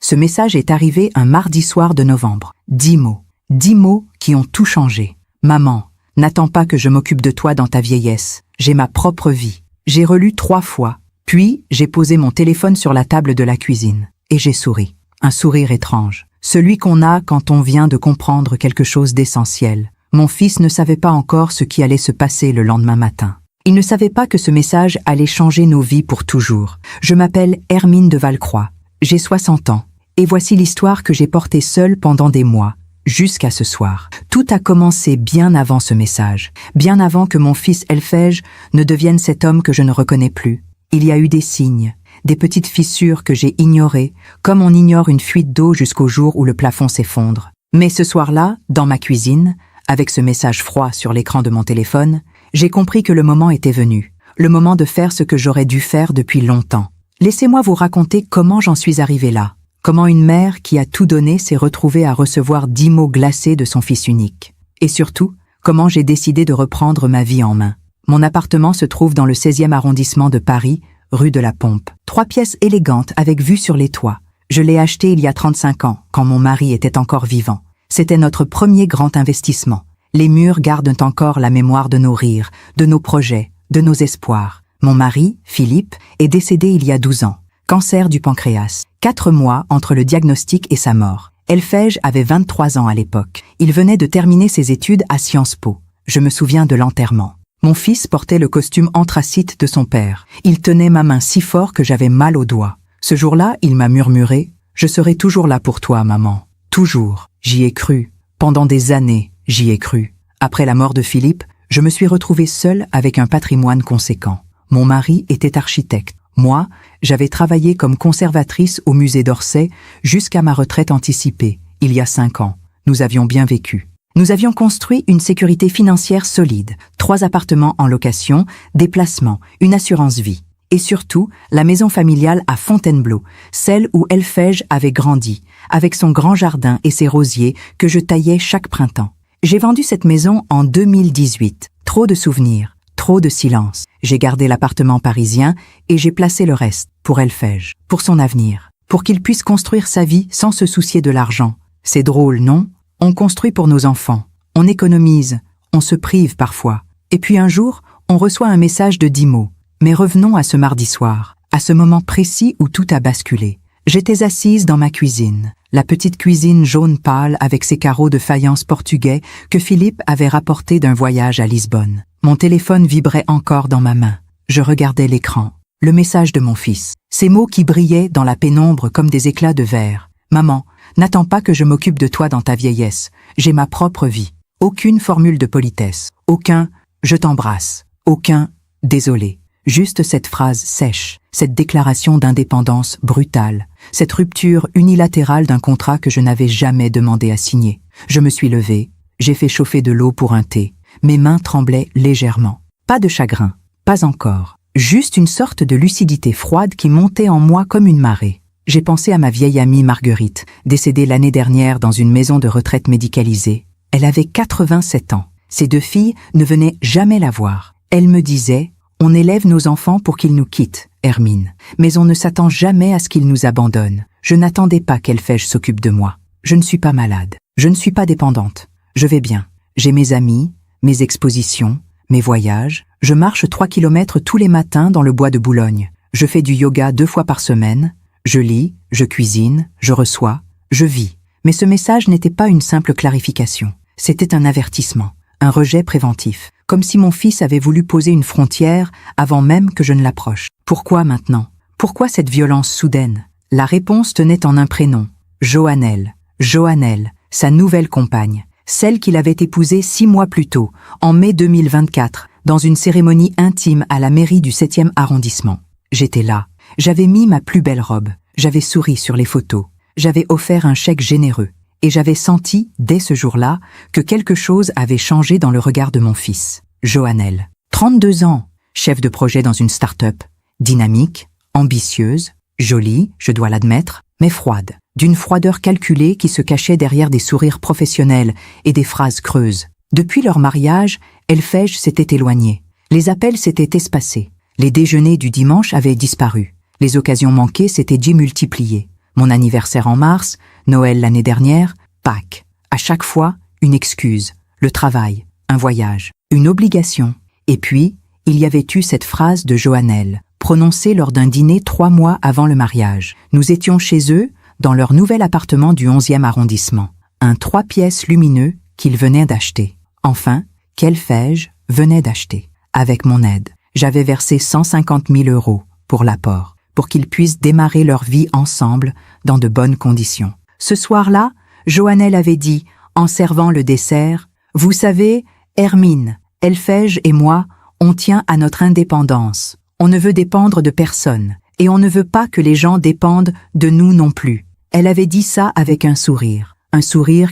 Ce message est arrivé un mardi soir de novembre. 10 mots. 10 mots qui ont tout changé. Maman, n'attends pas que je m'occupe de toi dans ta vieillesse. J'ai ma propre vie. J'ai relu 3 fois. Puis, j'ai posé mon téléphone sur la table de la cuisine. Et j'ai souri. Un sourire étrange. Celui qu'on a quand on vient de comprendre quelque chose d'essentiel. Mon fils ne savait pas encore ce qui allait se passer le lendemain matin. Il ne savait pas que ce message allait changer nos vies pour toujours. Je m'appelle Hermine de Valcroix. J'ai 60 ans. Et voici l'histoire que j'ai portée seule pendant des mois, jusqu'à ce soir. Tout a commencé bien avant ce message, bien avant que mon fils Elphège ne devienne cet homme que je ne reconnais plus. Il y a eu des signes, des petites fissures que j'ai ignorées, comme on ignore une fuite d'eau jusqu'au jour où le plafond s'effondre. Mais ce soir-là, dans ma cuisine, avec ce message froid sur l'écran de mon téléphone, j'ai compris que le moment était venu, le moment de faire ce que j'aurais dû faire depuis longtemps. Laissez-moi vous raconter comment j'en suis arrivée là, comment une mère qui a tout donné s'est retrouvée à recevoir 10 mots glacés de son fils unique. Et surtout, comment j'ai décidé de reprendre ma vie en main. Mon appartement se trouve dans le 16e arrondissement de Paris, rue de la Pompe. 3 pièces élégantes avec vue sur les toits. Je l'ai acheté il y a 35 ans, quand mon mari était encore vivant. C'était notre premier grand investissement. Les murs gardent encore la mémoire de nos rires, de nos projets, de nos espoirs. Mon mari, Philippe, est décédé il y a 12 ans. Cancer du pancréas. 4 mois entre le diagnostic et sa mort. Elphège avait 23 ans à l'époque. Il venait de terminer ses études à Sciences Po. Je me souviens de l'enterrement. Mon fils portait le costume anthracite de son père. Il tenait ma main si fort que j'avais mal aux doigts. Ce jour-là, il m'a murmuré « Je serai toujours là pour toi, maman. Toujours. » J'y ai cru. Pendant des années, j'y ai cru. Après la mort de Philippe, je me suis retrouvée seule avec un patrimoine conséquent. Mon mari était architecte. Moi, j'avais travaillé comme conservatrice au musée d'Orsay jusqu'à ma retraite anticipée, il y a 5 ans. Nous avions bien vécu. Nous avions construit une sécurité financière solide, 3 appartements en location, des placements, une assurance vie. Et surtout, la maison familiale à Fontainebleau, celle où Elphège avait grandi, avec son grand jardin et ses rosiers que je taillais chaque printemps. J'ai vendu cette maison en 2018. Trop de souvenirs, trop de silence. J'ai gardé l'appartement parisien et j'ai placé le reste pour Elphège, pour son avenir, pour qu'il puisse construire sa vie sans se soucier de l'argent. C'est drôle, non? On construit pour nos enfants, on économise, on se prive parfois. Et puis un jour, on reçoit un message de 10 mots. Mais revenons à ce mardi soir, à ce moment précis où tout a basculé. J'étais assise dans ma cuisine, la petite cuisine jaune pâle avec ses carreaux de faïence portugais que Philippe avait rapportés d'un voyage à Lisbonne. Mon téléphone vibrait encore dans ma main. Je regardais l'écran, le message de mon fils. Ces mots qui brillaient dans la pénombre comme des éclats de verre. « Maman, n'attends pas que je m'occupe de toi dans ta vieillesse. J'ai ma propre vie. » Aucune formule de politesse. Aucun « je t'embrasse ». Aucun « désolé ». Juste cette phrase sèche, cette déclaration d'indépendance brutale, cette rupture unilatérale d'un contrat que je n'avais jamais demandé à signer. Je me suis levée, j'ai fait chauffer de l'eau pour un thé. Mes mains tremblaient légèrement. Pas de chagrin, pas encore. Juste une sorte de lucidité froide qui montait en moi comme une marée. J'ai pensé à ma vieille amie Marguerite, décédée l'année dernière dans une maison de retraite médicalisée. Elle avait 87 ans. Ses 2 filles ne venaient jamais la voir. Elle me disait « On élève nos enfants pour qu'ils nous quittent, Hermine, mais on ne s'attend jamais à ce qu'ils nous abandonnent. Je n'attendais pas qu'Elphège s'occupe de moi. Je ne suis pas malade. Je ne suis pas dépendante. Je vais bien. J'ai mes amis, mes expositions, mes voyages. Je marche 3 kilomètres tous les matins dans le bois de Boulogne. Je fais du yoga 2 fois par semaine. Je lis, je cuisine, je reçois, je vis. Mais ce message n'était pas une simple clarification. C'était un avertissement, un rejet préventif. Comme si mon fils avait voulu poser une frontière avant même que je ne l'approche. Pourquoi maintenant? Pourquoi cette violence soudaine? La réponse tenait en un prénom, Joannelle. Joannelle, sa nouvelle compagne, celle qu'il avait épousée 6 mois plus tôt, en mai 2024, dans une cérémonie intime à la mairie du 7e arrondissement. J'étais là, j'avais mis ma plus belle robe, j'avais souri sur les photos, j'avais offert un chèque généreux. Et j'avais senti, dès ce jour-là, que quelque chose avait changé dans le regard de mon fils, Joannelle. 32 ans, chef de projet dans une start-up, dynamique, ambitieuse, jolie, je dois l'admettre, mais froide, d'une froideur calculée qui se cachait derrière des sourires professionnels et des phrases creuses. Depuis leur mariage, Elphège s'était éloigné. Les appels s'étaient espacés. Les déjeuners du dimanche avaient disparu. Les occasions manquées s'étaient démultipliées. Mon anniversaire en mars, Noël l'année dernière, Pâques. À chaque fois, une excuse, le travail, un voyage, une obligation. Et puis, il y avait eu cette phrase de Joannelle, prononcée lors d'un dîner 3 mois avant le mariage. Nous étions chez eux, dans leur nouvel appartement du 11e arrondissement. Un 3 pièces lumineux qu'ils venaient d'acheter. Enfin, qu'Elphège venait d'acheter. Avec mon aide, j'avais versé 150 000 € pour l'apport, pour qu'ils puissent démarrer leur vie ensemble dans de bonnes conditions. Ce soir-là, Joannelle avait dit, en servant le dessert, « Vous savez, Hermine, Elphège et moi, on tient à notre indépendance. On ne veut dépendre de personne, et on ne veut pas que les gens dépendent de nous non plus. » Elle avait dit ça avec un sourire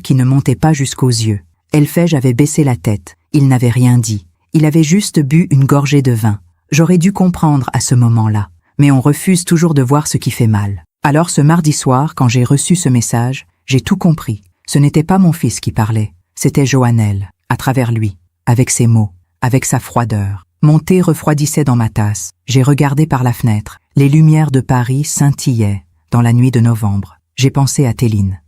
qui ne montait pas jusqu'aux yeux. Elphège avait baissé la tête, il n'avait rien dit. Il avait juste bu une gorgée de vin. J'aurais dû comprendre à ce moment-là, mais on refuse toujours de voir ce qui fait mal. Alors ce mardi soir, quand j'ai reçu ce message, j'ai tout compris. Ce n'était pas mon fils qui parlait, c'était Joannelle, à travers lui, avec ses mots, avec sa froideur. Mon thé refroidissait dans ma tasse. J'ai regardé par la fenêtre. Les lumières de Paris scintillaient dans la nuit de novembre. J'ai pensé à Téline,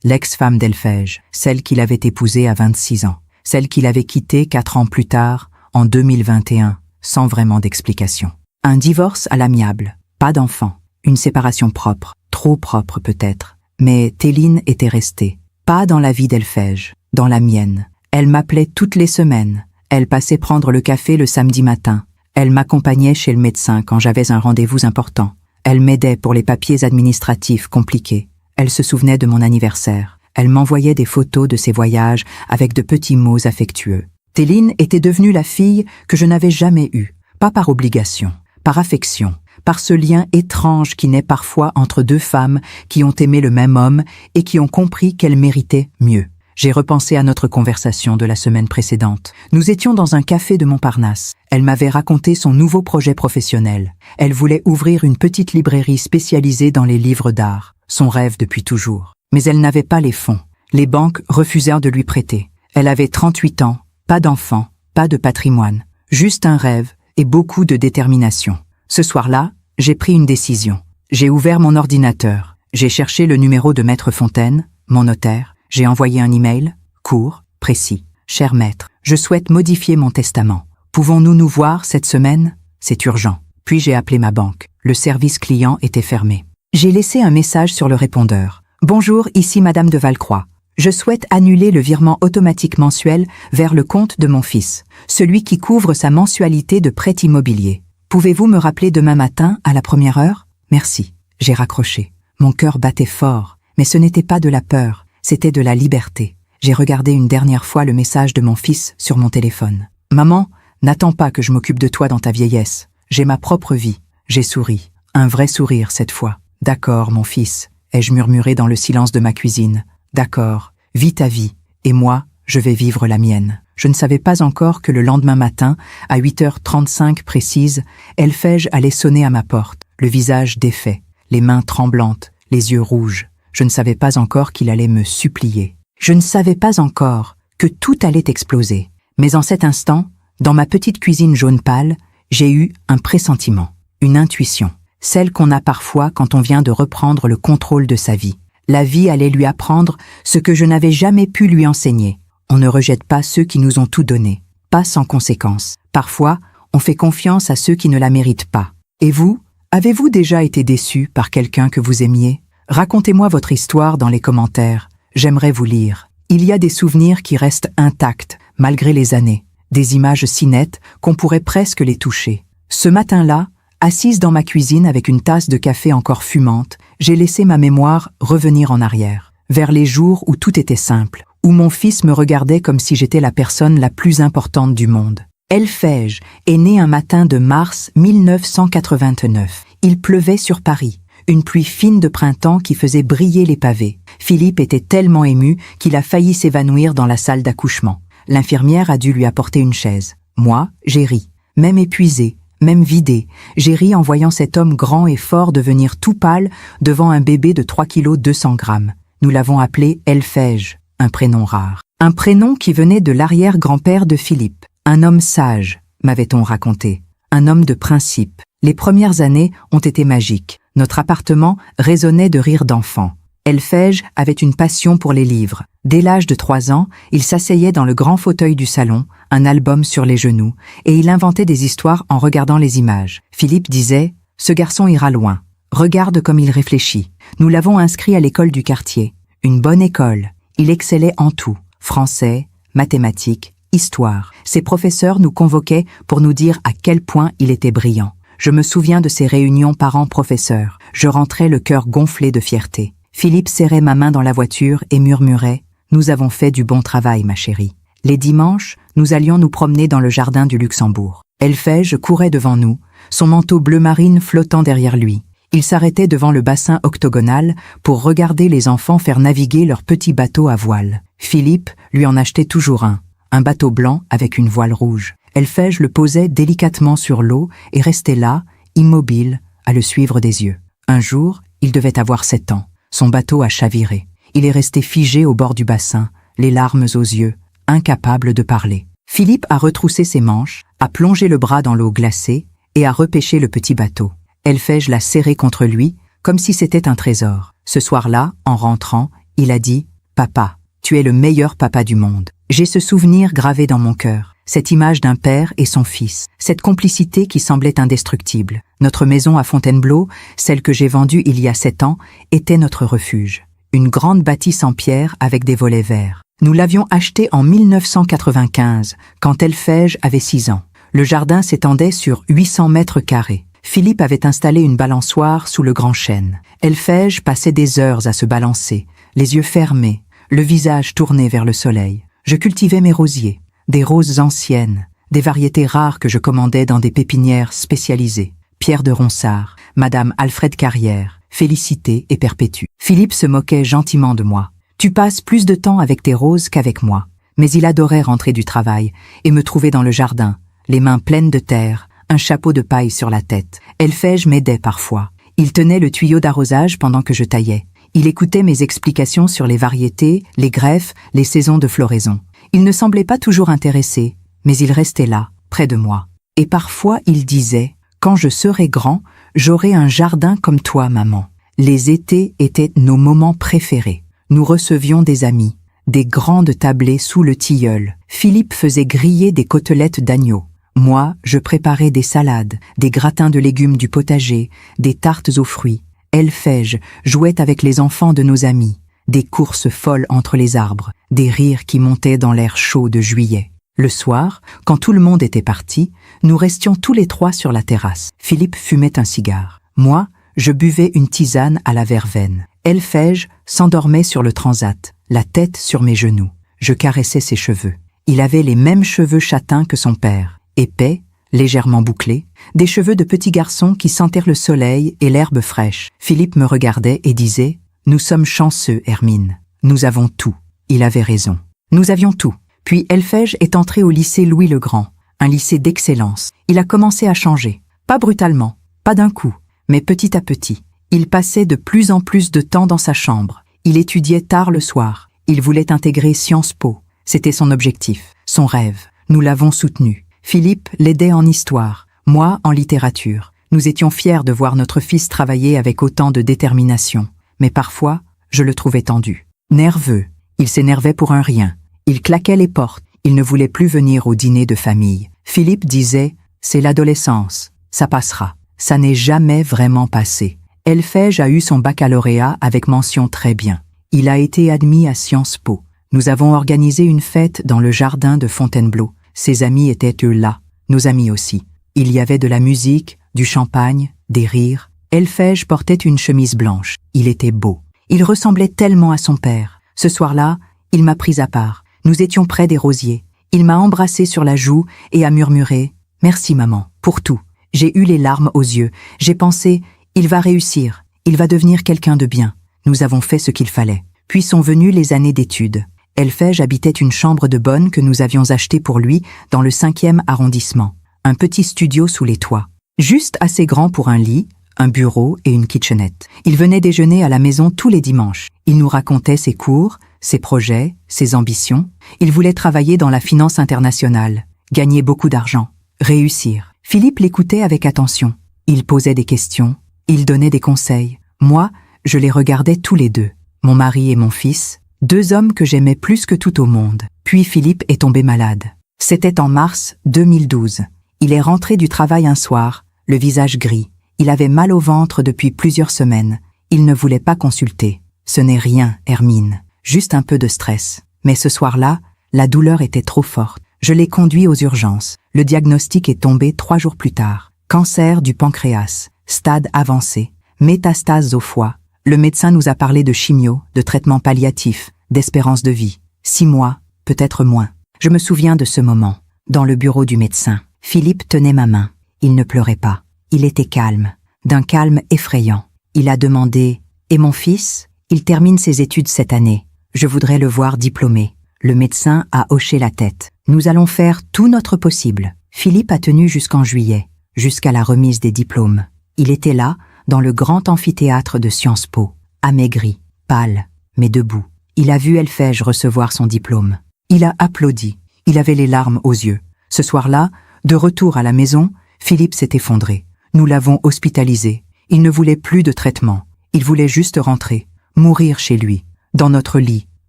l'ex-femme d'Elphège, celle qu'il avait épousée à 26 ans, celle qu'il avait quittée 4 ans plus tard, en 2021, sans vraiment d'explication. Un divorce à l'amiable, pas d'enfant, une séparation propre, trop propre peut-être, mais Téline était restée, pas dans la vie d'Elphège, dans la mienne. Elle m'appelait toutes les semaines, elle passait prendre le café le samedi matin, elle m'accompagnait chez le médecin quand j'avais un rendez-vous important, elle m'aidait pour les papiers administratifs compliqués. Elle se souvenait de mon anniversaire. Elle m'envoyait des photos de ses voyages avec de petits mots affectueux. Téline était devenue la fille que je n'avais jamais eue, pas par obligation, par affection, par ce lien étrange qui naît parfois entre 2 femmes qui ont aimé le même homme et qui ont compris qu'elles méritaient mieux. J'ai repensé à notre conversation de la semaine précédente. Nous étions dans un café de Montparnasse. Elle m'avait raconté son nouveau projet professionnel. Elle voulait ouvrir une petite librairie spécialisée dans les livres d'art. Son rêve depuis toujours. Mais elle n'avait pas les fonds. Les banques refusèrent de lui prêter. Elle avait 38 ans, pas d'enfants, pas de patrimoine. Juste un rêve et beaucoup de détermination. Ce soir-là, j'ai pris une décision. J'ai ouvert mon ordinateur. J'ai cherché le numéro de Maître Fontaine, mon notaire. J'ai envoyé un email, court, précis. Cher maître, je souhaite modifier mon testament. Pouvons-nous nous voir cette semaine? C'est urgent. Puis j'ai appelé ma banque. Le service client était fermé. J'ai laissé un message sur le répondeur. Bonjour, ici Madame de Valcroix. Je souhaite annuler le virement automatique mensuel vers le compte de mon fils, celui qui couvre sa mensualité de prêt immobilier. Pouvez-vous me rappeler demain matin à la 1re heure? Merci. J'ai raccroché. Mon cœur battait fort, mais ce n'était pas de la peur. C'était de la liberté. J'ai regardé une dernière fois le message de mon fils sur mon téléphone. « Maman, n'attends pas que je m'occupe de toi dans ta vieillesse. J'ai ma propre vie. » J'ai souri. Un vrai sourire cette fois. « D'accord, mon fils, » ai-je murmuré dans le silence de ma cuisine. « D'accord, vis ta vie, et moi, je vais vivre la mienne. » Je ne savais pas encore que le lendemain matin, à 8h35 précise, Elphège allait sonner à ma porte, le visage défait, les mains tremblantes, les yeux rouges. Je ne savais pas encore qu'il allait me supplier. Je ne savais pas encore que tout allait exploser. Mais en cet instant, dans ma petite cuisine jaune pâle, j'ai eu un pressentiment, une intuition, celle qu'on a parfois quand on vient de reprendre le contrôle de sa vie. La vie allait lui apprendre ce que je n'avais jamais pu lui enseigner. On ne rejette pas ceux qui nous ont tout donné, pas sans conséquence. Parfois, on fait confiance à ceux qui ne la méritent pas. Et vous, avez-vous déjà été déçu par quelqu'un que vous aimiez? Racontez-moi votre histoire dans les commentaires. J'aimerais vous lire. Il y a des souvenirs qui restent intacts, malgré les années. Des images si nettes qu'on pourrait presque les toucher. Ce matin-là, assise dans ma cuisine avec une tasse de café encore fumante, j'ai laissé ma mémoire revenir en arrière, vers les jours où tout était simple, où mon fils me regardait comme si j'étais la personne la plus importante du monde. Elphège est né un matin de mars 1989. Il pleuvait sur Paris. Une pluie fine de printemps qui faisait briller les pavés. Philippe était tellement ému qu'il a failli s'évanouir dans la salle d'accouchement. L'infirmière a dû lui apporter une chaise. Moi, j'ai ri. Même épuisé, même vidé, j'ai ri en voyant cet homme grand et fort devenir tout pâle devant un bébé de 3 kg 200 grammes. Nous l'avons appelé Elphège, un prénom rare. Un prénom qui venait de l'arrière-grand-père de Philippe. Un homme sage, m'avait-on raconté. Un homme de principe. Les premières années ont été magiques. Notre appartement résonnait de rires d'enfants. Elphège avait une passion pour les livres. Dès l'âge de 3 ans, il s'asseyait dans le grand fauteuil du salon, un album sur les genoux, et il inventait des histoires en regardant les images. Philippe disait « Ce garçon ira loin. Regarde comme il réfléchit. Nous l'avons inscrit à l'école du quartier. Une bonne école. Il excellait en tout. Français, mathématiques, histoire. Ses professeurs nous convoquaient pour nous dire à quel point il était brillant. Je me souviens de ces réunions parents-professeurs. Je rentrais le cœur gonflé de fierté. Philippe serrait ma main dans la voiture et murmurait « Nous avons fait du bon travail, ma chérie ». Les dimanches, nous allions nous promener dans le jardin du Luxembourg. Elphège courait devant nous, son manteau bleu marine flottant derrière lui. Il s'arrêtait devant le bassin octogonal pour regarder les enfants faire naviguer leur petit bateau à voile. Philippe lui en achetait toujours un bateau blanc avec une voile rouge. Elphège le posait délicatement sur l'eau et restait là, immobile, à le suivre des yeux. Un jour, il devait avoir 7 ans. Son bateau a chaviré. Il est resté figé au bord du bassin, les larmes aux yeux, incapable de parler. Philippe a retroussé ses manches, a plongé le bras dans l'eau glacée et a repêché le petit bateau. Elphège l'a serré contre lui, comme si c'était un trésor. Ce soir-là, en rentrant, il a dit « Papa, tu es le meilleur papa du monde. » J'ai ce souvenir gravé dans mon cœur, cette image d'un père et son fils, cette complicité qui semblait indestructible. Notre maison à Fontainebleau, celle que j'ai vendue il y a 7 ans, était notre refuge. Une grande bâtisse en pierre avec des volets verts. Nous l'avions achetée en 1995, quand Elphège avait 6 ans. Le jardin s'étendait sur 800 mètres carrés. Philippe avait installé une balançoire sous le grand chêne. Elphège passait des heures à se balancer, les yeux fermés, le visage tourné vers le soleil. Je cultivais mes rosiers, des roses anciennes, des variétés rares que je commandais dans des pépinières spécialisées. Pierre de Ronsard, Madame Alfred Carrière, Félicité et Perpétue. Philippe se moquait gentiment de moi. « Tu passes plus de temps avec tes roses qu'avec moi. » Mais il adorait rentrer du travail et me trouver dans le jardin, les mains pleines de terre, un chapeau de paille sur la tête. Elphège m'aidait parfois. Il tenait le tuyau d'arrosage pendant que je taillais. Il écoutait mes explications sur les variétés, les greffes, les saisons de floraison. Il ne semblait pas toujours intéressé, mais il restait là, près de moi. Et parfois il disait « Quand je serai grand, j'aurai un jardin comme toi, maman. » Les étés étaient nos moments préférés. Nous recevions des amis, des grandes tablées sous le tilleul. Philippe faisait griller des côtelettes d'agneau. Moi, je préparais des salades, des gratins de légumes du potager, des tartes aux fruits. Elphège jouait avec les enfants de nos amis, des courses folles entre les arbres, des rires qui montaient dans l'air chaud de juillet. Le soir, quand tout le monde était parti, nous restions tous les 3 sur la terrasse. Philippe fumait un cigare. Moi, je buvais une tisane à la verveine. Elphège s'endormait sur le transat, la tête sur mes genoux. Je caressais ses cheveux. Il avait les mêmes cheveux châtains que son père, épais, légèrement bouclés, des cheveux de petit garçon qui sentèrent le soleil et l'herbe fraîche. Philippe me regardait et disait « Nous sommes chanceux, Hermine. Nous avons tout. » Il avait raison. Nous avions tout. Puis Elphège est entré au lycée Louis-le-Grand, un lycée d'excellence. Il a commencé à changer. Pas brutalement, pas d'un coup, mais petit à petit. Il passait de plus en plus de temps dans sa chambre. Il étudiait tard le soir. Il voulait intégrer Sciences Po. C'était son objectif, son rêve. Nous l'avons soutenu. Philippe l'aidait en histoire, moi en littérature. Nous étions fiers de voir notre fils travailler avec autant de détermination. Mais parfois, je le trouvais tendu. Nerveux, il s'énervait pour un rien. Il claquait les portes. Il ne voulait plus venir au dîner de famille. Philippe disait « C'est l'adolescence, ça passera ». Ça n'est jamais vraiment passé. Elphège a eu son baccalauréat avec mention très bien. Il a été admis à Sciences Po. Nous avons organisé une fête dans le jardin de Fontainebleau. Ses amis étaient eux là, nos amis aussi. Il y avait de la musique, du champagne, des rires. Elphège portait une chemise blanche. Il était beau. Il ressemblait tellement à son père. Ce soir-là, il m'a pris à part. Nous étions près des rosiers. Il m'a embrassé sur la joue et a murmuré « Merci maman, pour tout ». J'ai eu les larmes aux yeux. J'ai pensé « Il va réussir, il va devenir quelqu'un de bien ». Nous avons fait ce qu'il fallait. Puis sont venues les années d'études. Elphège habitait une chambre de bonne que nous avions achetée pour lui dans le 5e arrondissement. Un petit studio sous les toits. Juste assez grand pour un lit, un bureau et une kitchenette. Il venait déjeuner à la maison tous les dimanches. Il nous racontait ses cours, ses projets, ses ambitions. Il voulait travailler dans la finance internationale, gagner beaucoup d'argent, réussir. Philippe l'écoutait avec attention. Il posait des questions, Il donnait des conseils. Moi, je les regardais tous les deux. Mon mari et mon fils, deux hommes que j'aimais plus que tout au monde. Puis Philippe est tombé malade. C'était en mars 2012. Il est rentré du travail un soir, le visage gris. Il avait mal au ventre depuis plusieurs semaines. Il ne voulait pas consulter. Ce n'est rien, Hermine. Juste un peu de stress. Mais ce soir-là, la douleur était trop forte. Je l'ai conduit aux urgences. Le diagnostic est tombé 3 jours plus tard. Cancer du pancréas, stade avancé, métastases au foie. Le médecin nous a parlé de chimio, de traitement palliatif, d'espérance de vie. 6 mois, peut-être moins. Je me souviens de ce moment. Dans le bureau du médecin, Philippe tenait ma main. Il ne pleurait pas. Il était calme, d'un calme effrayant. Il a demandé « Et mon fils ? Il termine ses études cette année. Je voudrais le voir diplômé. » Le médecin a hoché la tête. « Nous allons faire tout notre possible. » Philippe a tenu jusqu'en juillet, jusqu'à la remise des diplômes. Il était là, dans le grand amphithéâtre de Sciences Po, amaigri, pâle, mais debout. Il a vu Elfège recevoir son diplôme. Il a applaudi. Il avait les larmes aux yeux. Ce soir-là, de retour à la maison, Philippe s'est effondré. Nous l'avons hospitalisé. Il ne voulait plus de traitement. Il voulait juste rentrer, mourir chez lui, dans notre lit,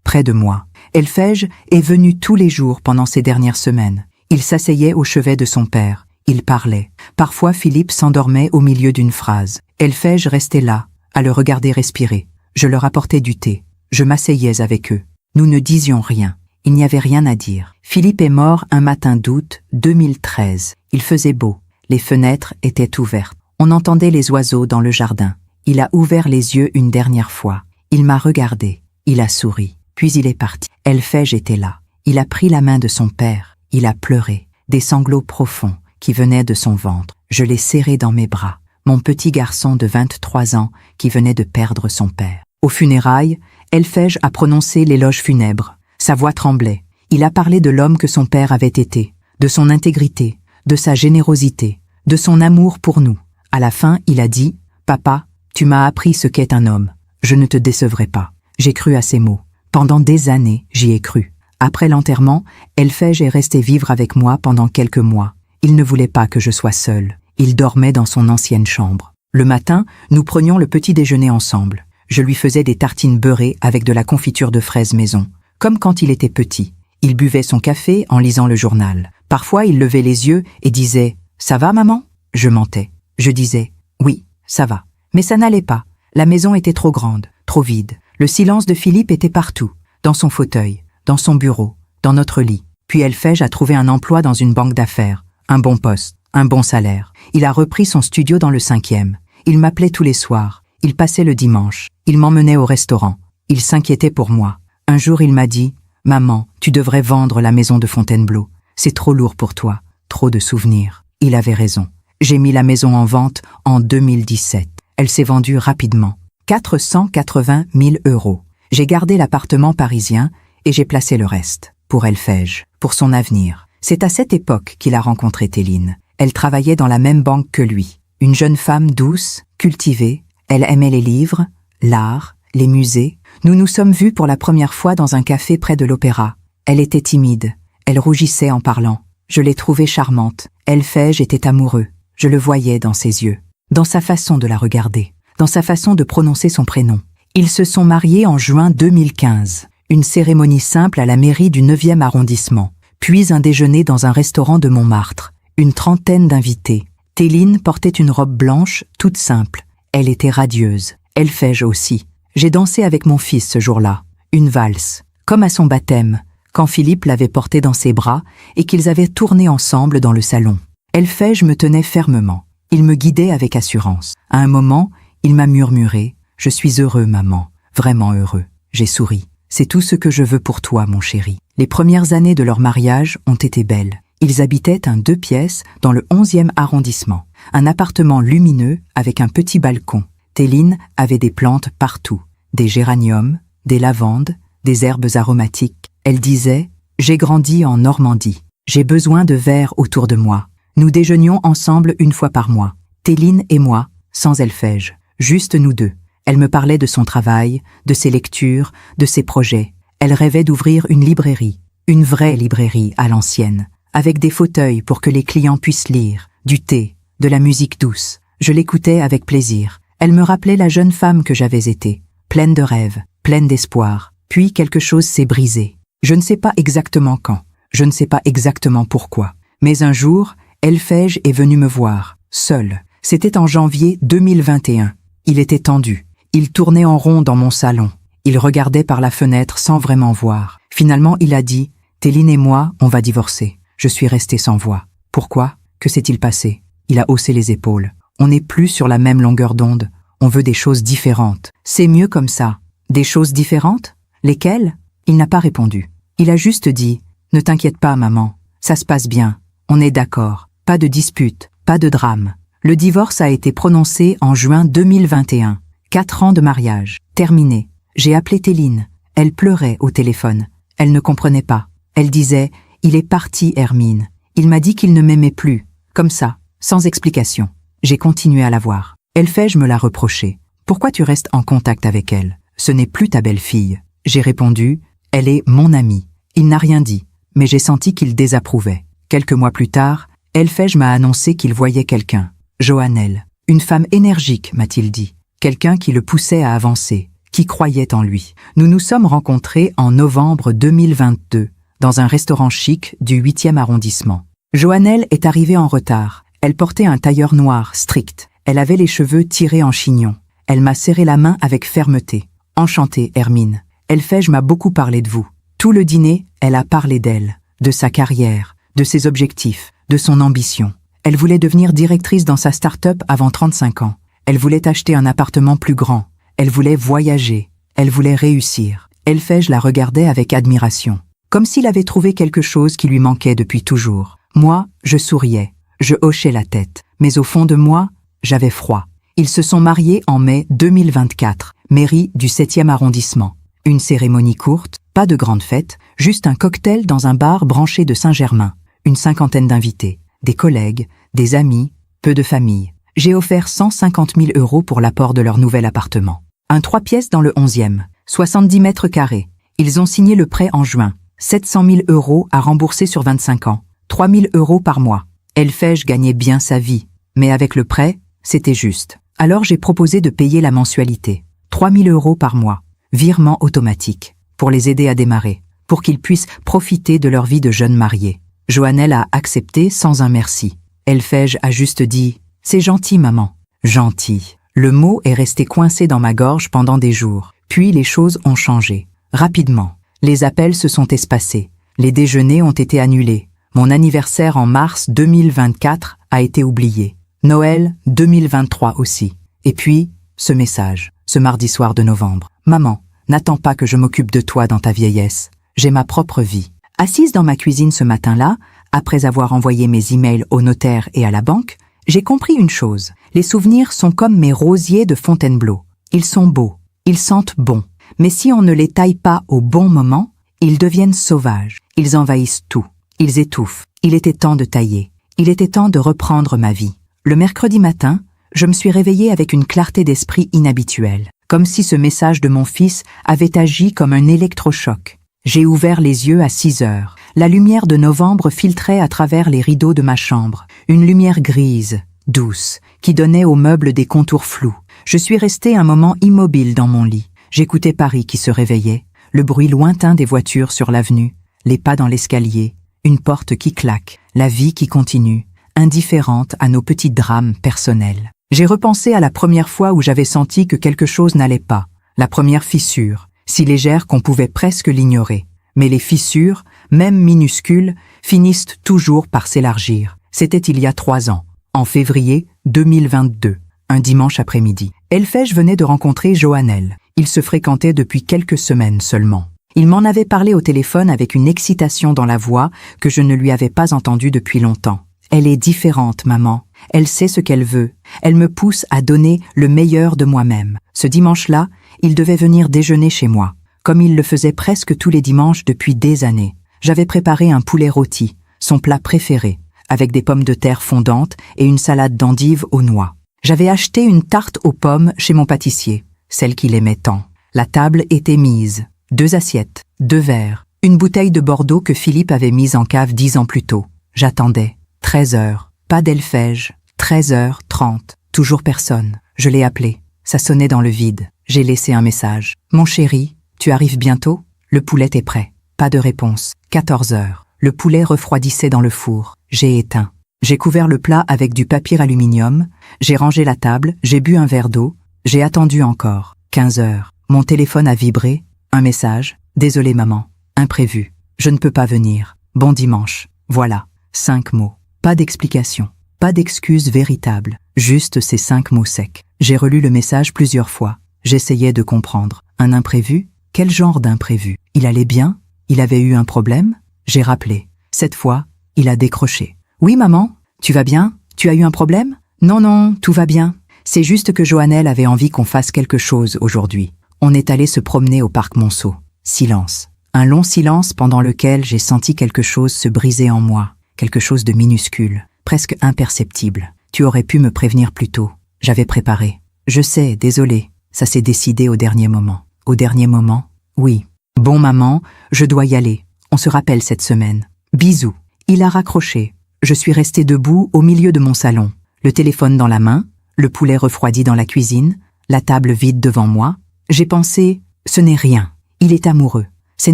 près de moi. Elfège est venu tous les jours pendant ces dernières semaines. Il s'asseyait au chevet de son père. Il parlait. Parfois, Philippe s'endormait au milieu d'une phrase. Elfège restait là, à le regarder respirer. Je leur apportais du thé. Je m'asseyais avec eux. Nous ne disions rien. Il n'y avait rien à dire. Philippe est mort un matin d'août 2013. Il faisait beau. Les fenêtres étaient ouvertes. On entendait les oiseaux dans le jardin. Il a ouvert les yeux une dernière fois. Il m'a regardé. Il a souri. Puis il est parti. Elfège était là. Il a pris la main de son père. Il a pleuré. Des sanglots profonds qui venaient de son ventre. Je l'ai serré dans mes bras. Mon petit garçon de 23 ans qui venait de perdre son père. Aux funérailles, Elfège a prononcé l'éloge funèbre. Sa voix tremblait. Il a parlé de l'homme que son père avait été, de son intégrité, de sa générosité, de son amour pour nous. À la fin, il a dit « Papa, tu m'as appris ce qu'est un homme. Je ne te décevrai pas. » J'ai cru à ces mots. Pendant des années, j'y ai cru. Après l'enterrement, Elfège est resté vivre avec moi pendant quelques mois. Il ne voulait pas que je sois seule. Il dormait dans son ancienne chambre. Le matin, nous prenions le petit déjeuner ensemble. Je lui faisais des tartines beurrées avec de la confiture de fraises maison. Comme quand il était petit. Il buvait son café en lisant le journal. Parfois, il levait les yeux et disait « Ça va, maman ?» Je mentais. Je disais « Oui, ça va. » Mais ça n'allait pas. La maison était trop grande, trop vide. Le silence de Philippe était partout. Dans son fauteuil, dans son bureau, dans notre lit. Puis Elfège a trouvé un emploi dans une banque d'affaires. Un bon poste, un bon salaire. Il a repris son studio dans le 5e. Il m'appelait tous les soirs. Il passait le dimanche. Il m'emmenait au restaurant. Il s'inquiétait pour moi. Un jour, il m'a dit « Maman, tu devrais vendre la maison de Fontainebleau. C'est trop lourd pour toi, trop de souvenirs. » Il avait raison. J'ai mis la maison en vente en 2017. Elle s'est vendue rapidement. 480 000 €. J'ai gardé l'appartement parisien et j'ai placé le reste. Pour Elfège, pour son avenir. C'est à cette époque qu'il a rencontré Téline. Elle travaillait dans la même banque que lui. Une jeune femme douce, cultivée. Elle aimait les livres, l'art, les musées. Nous nous sommes vus pour la première fois dans un café près de l'opéra. Elle était timide. Elle rougissait en parlant. Je l'ai trouvée charmante. Elfège était amoureux. Je le voyais dans ses yeux. Dans sa façon de la regarder. Dans sa façon de prononcer son prénom. Ils se sont mariés en juin 2015. Une cérémonie simple à la mairie du 9e arrondissement. Puis un déjeuner dans un restaurant de Montmartre. Une trentaine d'invités. Téline portait une robe blanche, toute simple. Elle était radieuse. Elfège aussi. J'ai dansé avec mon fils ce jour-là. Une valse. Comme à son baptême, quand Philippe l'avait porté dans ses bras et qu'ils avaient tourné ensemble dans le salon. Elfège me tenait fermement. Il me guidait avec assurance. À un moment, il m'a murmuré « Je suis heureux, maman. Vraiment heureux. » J'ai souri. « C'est tout ce que je veux pour toi, mon chéri. » Les premières années de leur mariage ont été belles. Ils habitaient un 2 pièces dans le 11e arrondissement. Un appartement lumineux avec un petit balcon. Téline avait des plantes partout. Des géraniums, des lavandes, des herbes aromatiques. Elle disait « J'ai grandi en Normandie. J'ai besoin de verre autour de moi. » Nous déjeunions ensemble une fois par mois. Téline et moi, sans Elfège. Juste nous deux. Elle me parlait de son travail, de ses lectures, de ses projets. Elle rêvait d'ouvrir une librairie. Une vraie librairie à l'ancienne. Avec des fauteuils pour que les clients puissent lire. Du thé, de la musique douce. Je l'écoutais avec plaisir. Elle me rappelait la jeune femme que j'avais été, pleine de rêves, pleine d'espoir. Puis quelque chose s'est brisé. Je ne sais pas exactement quand, je ne sais pas exactement pourquoi. Mais un jour, Elphège est venu me voir, seul. C'était en janvier 2021. Il était tendu. Il tournait en rond dans mon salon. Il regardait par la fenêtre sans vraiment voir. Finalement, il a dit « Téline et moi, on va divorcer ». Je suis resté sans voix. Pourquoi? Que s'est-il passé? Il a haussé les épaules. On n'est plus sur la même longueur d'onde. On veut des choses différentes. C'est mieux comme ça. Des choses différentes? Lesquelles? Il n'a pas répondu. Il a juste dit « Ne t'inquiète pas, maman. Ça se passe bien. On est d'accord. Pas de dispute. Pas de drame. » Le divorce a été prononcé en juin 2021. 4 ans de mariage. Terminé. J'ai appelé Téline. Elle pleurait au téléphone. Elle ne comprenait pas. Elle disait « Il est parti, Hermine. Il m'a dit qu'il ne m'aimait plus. » Comme ça, sans explication. J'ai continué à la voir. Elphège me l'a reproché. « Pourquoi tu restes en contact avec elle? Ce n'est plus ta belle-fille. » J'ai répondu « Elle est mon amie. » Il n'a rien dit, mais j'ai senti qu'il désapprouvait. Quelques mois plus tard, Elphège m'a annoncé qu'il voyait quelqu'un. Joannelle. Une femme énergique, m'a-t-il dit. Quelqu'un qui le poussait à avancer, qui croyait en lui. Nous nous sommes rencontrés en novembre 2022, dans un restaurant chic du 8e arrondissement. Joannelle est arrivée en retard. Elle portait un tailleur noir, strict. Elle avait les cheveux tirés en chignon. Elle m'a serré la main avec fermeté. « Enchantée, Hermine. Elphège m'a beaucoup parlé de vous. » Tout le dîner, elle a parlé d'elle, de sa carrière, de ses objectifs, de son ambition. Elle voulait devenir directrice dans sa start-up avant 35 ans. Elle voulait acheter un appartement plus grand. Elle voulait voyager. Elle voulait réussir. Elphège la regardait avec admiration, comme s'il avait trouvé quelque chose qui lui manquait depuis toujours. Moi, je souriais, je hochais la tête, mais au fond de moi, j'avais froid. Ils se sont mariés en mai 2024, mairie du 7e arrondissement. Une cérémonie courte, pas de grande fête, juste un cocktail dans un bar branché de Saint-Germain. Une 50aine d'invités, des collègues, des amis, peu de famille. J'ai offert 150 000 € pour l'apport de leur nouvel appartement. Un 3 pièces dans le 11e, 70 mètres carrés. Ils ont signé le prêt en juin. 700 000 € à rembourser sur 25 ans. 3 000 € par mois. Elphège gagnait bien sa vie, mais avec le prêt, c'était juste. Alors j'ai proposé de payer la mensualité. 3 000 € par mois. Virement automatique, pour les aider à démarrer, pour qu'ils puissent profiter de leur vie de jeunes mariés. Joannelle a accepté sans un merci. Elphège a juste dit « C'est gentil, maman. » Gentil. Le mot est resté coincé dans ma gorge pendant des jours. Puis les choses ont changé. Rapidement. Les appels se sont espacés. Les déjeuners ont été annulés. Mon anniversaire en mars 2024 a été oublié. Noël 2023 aussi. Et puis, ce message, ce mardi soir de novembre. « Maman, n'attends pas que je m'occupe de toi dans ta vieillesse. J'ai ma propre vie. » Assise dans ma cuisine ce matin-là, après avoir envoyé mes emails au notaire et à la banque, j'ai compris une chose. Les souvenirs sont comme mes rosiers de Fontainebleau. Ils sont beaux, ils sentent bon. Mais si on ne les taille pas au bon moment, ils deviennent sauvages. Ils envahissent tout. Ils étouffent. Il était temps de tailler. Il était temps de reprendre ma vie. Le mercredi matin, je me suis réveillée avec une clarté d'esprit inhabituelle, comme si ce message de mon fils avait agi comme un électrochoc. J'ai ouvert les yeux à 6 heures. La lumière de novembre filtrait à travers les rideaux de ma chambre. Une lumière grise, douce, qui donnait aux meubles des contours flous. Je suis restée un moment immobile dans mon lit. J'écoutais Paris qui se réveillait, le bruit lointain des voitures sur l'avenue, les pas dans l'escalier, une porte qui claque, la vie qui continue, indifférente à nos petits drames personnels. J'ai repensé à la première fois où j'avais senti que quelque chose n'allait pas, la première fissure, si légère qu'on pouvait presque l'ignorer. Mais les fissures, même minuscules, finissent toujours par s'élargir. C'était il y a 3 ans, en février 2022, un dimanche après-midi. Elphège venait de rencontrer Joannelle. Ils se fréquentaient depuis quelques semaines seulement. Il m'en avait parlé au téléphone avec une excitation dans la voix que je ne lui avais pas entendue depuis longtemps. Elle est différente, maman. Elle sait ce qu'elle veut. Elle me pousse à donner le meilleur de moi-même. Ce dimanche-là, il devait venir déjeuner chez moi, comme il le faisait presque tous les dimanches depuis des années. J'avais préparé un poulet rôti, son plat préféré, avec des pommes de terre fondantes et une salade d'endives aux noix. J'avais acheté une tarte aux pommes chez mon pâtissier, celle qu'il aimait tant. La table était mise. 2 assiettes, 2 verres, une bouteille de Bordeaux que Philippe avait mise en cave 10 ans plus tôt. J'attendais. 13 heures. Pas d'Elphège. 13h30. Toujours personne. Je l'ai appelé. Ça sonnait dans le vide. J'ai laissé un message. Mon chéri, tu arrives bientôt? Le poulet est prêt. Pas de réponse. 14 heures. Le poulet refroidissait dans le four. J'ai éteint. J'ai couvert le plat avec du papier aluminium. J'ai rangé la table. J'ai bu un verre d'eau. J'ai attendu encore. 15 heures. Mon téléphone a vibré. Un message. Désolé maman. Imprévu. Je ne peux pas venir. Bon dimanche. Voilà. 5 mots. Pas d'explication. Pas d'excuse véritable. Juste ces 5 mots secs. J'ai relu le message plusieurs fois. J'essayais de comprendre. Un imprévu? Quel genre d'imprévu? Il allait bien? Il avait eu un problème? J'ai rappelé. Cette fois, il a décroché. Oui maman, tu vas bien? Tu as eu un problème? Non, non, tout va bien. C'est juste que Joannelle avait envie qu'on fasse quelque chose aujourd'hui. On est allé se promener au parc Monceau. Silence. Un long silence pendant lequel j'ai senti quelque chose se briser en moi. Quelque chose de minuscule, presque imperceptible. Tu aurais pu me prévenir plus tôt. J'avais préparé. Je sais, désolé. Ça s'est décidé au dernier moment. Au dernier moment? Oui. Bon maman, je dois y aller. On se rappelle cette semaine. Bisous. Il a raccroché. Je suis restée debout au milieu de mon salon. Le téléphone dans la main, le poulet refroidi dans la cuisine, la table vide devant moi. J'ai pensé, ce n'est rien. Il est amoureux. C'est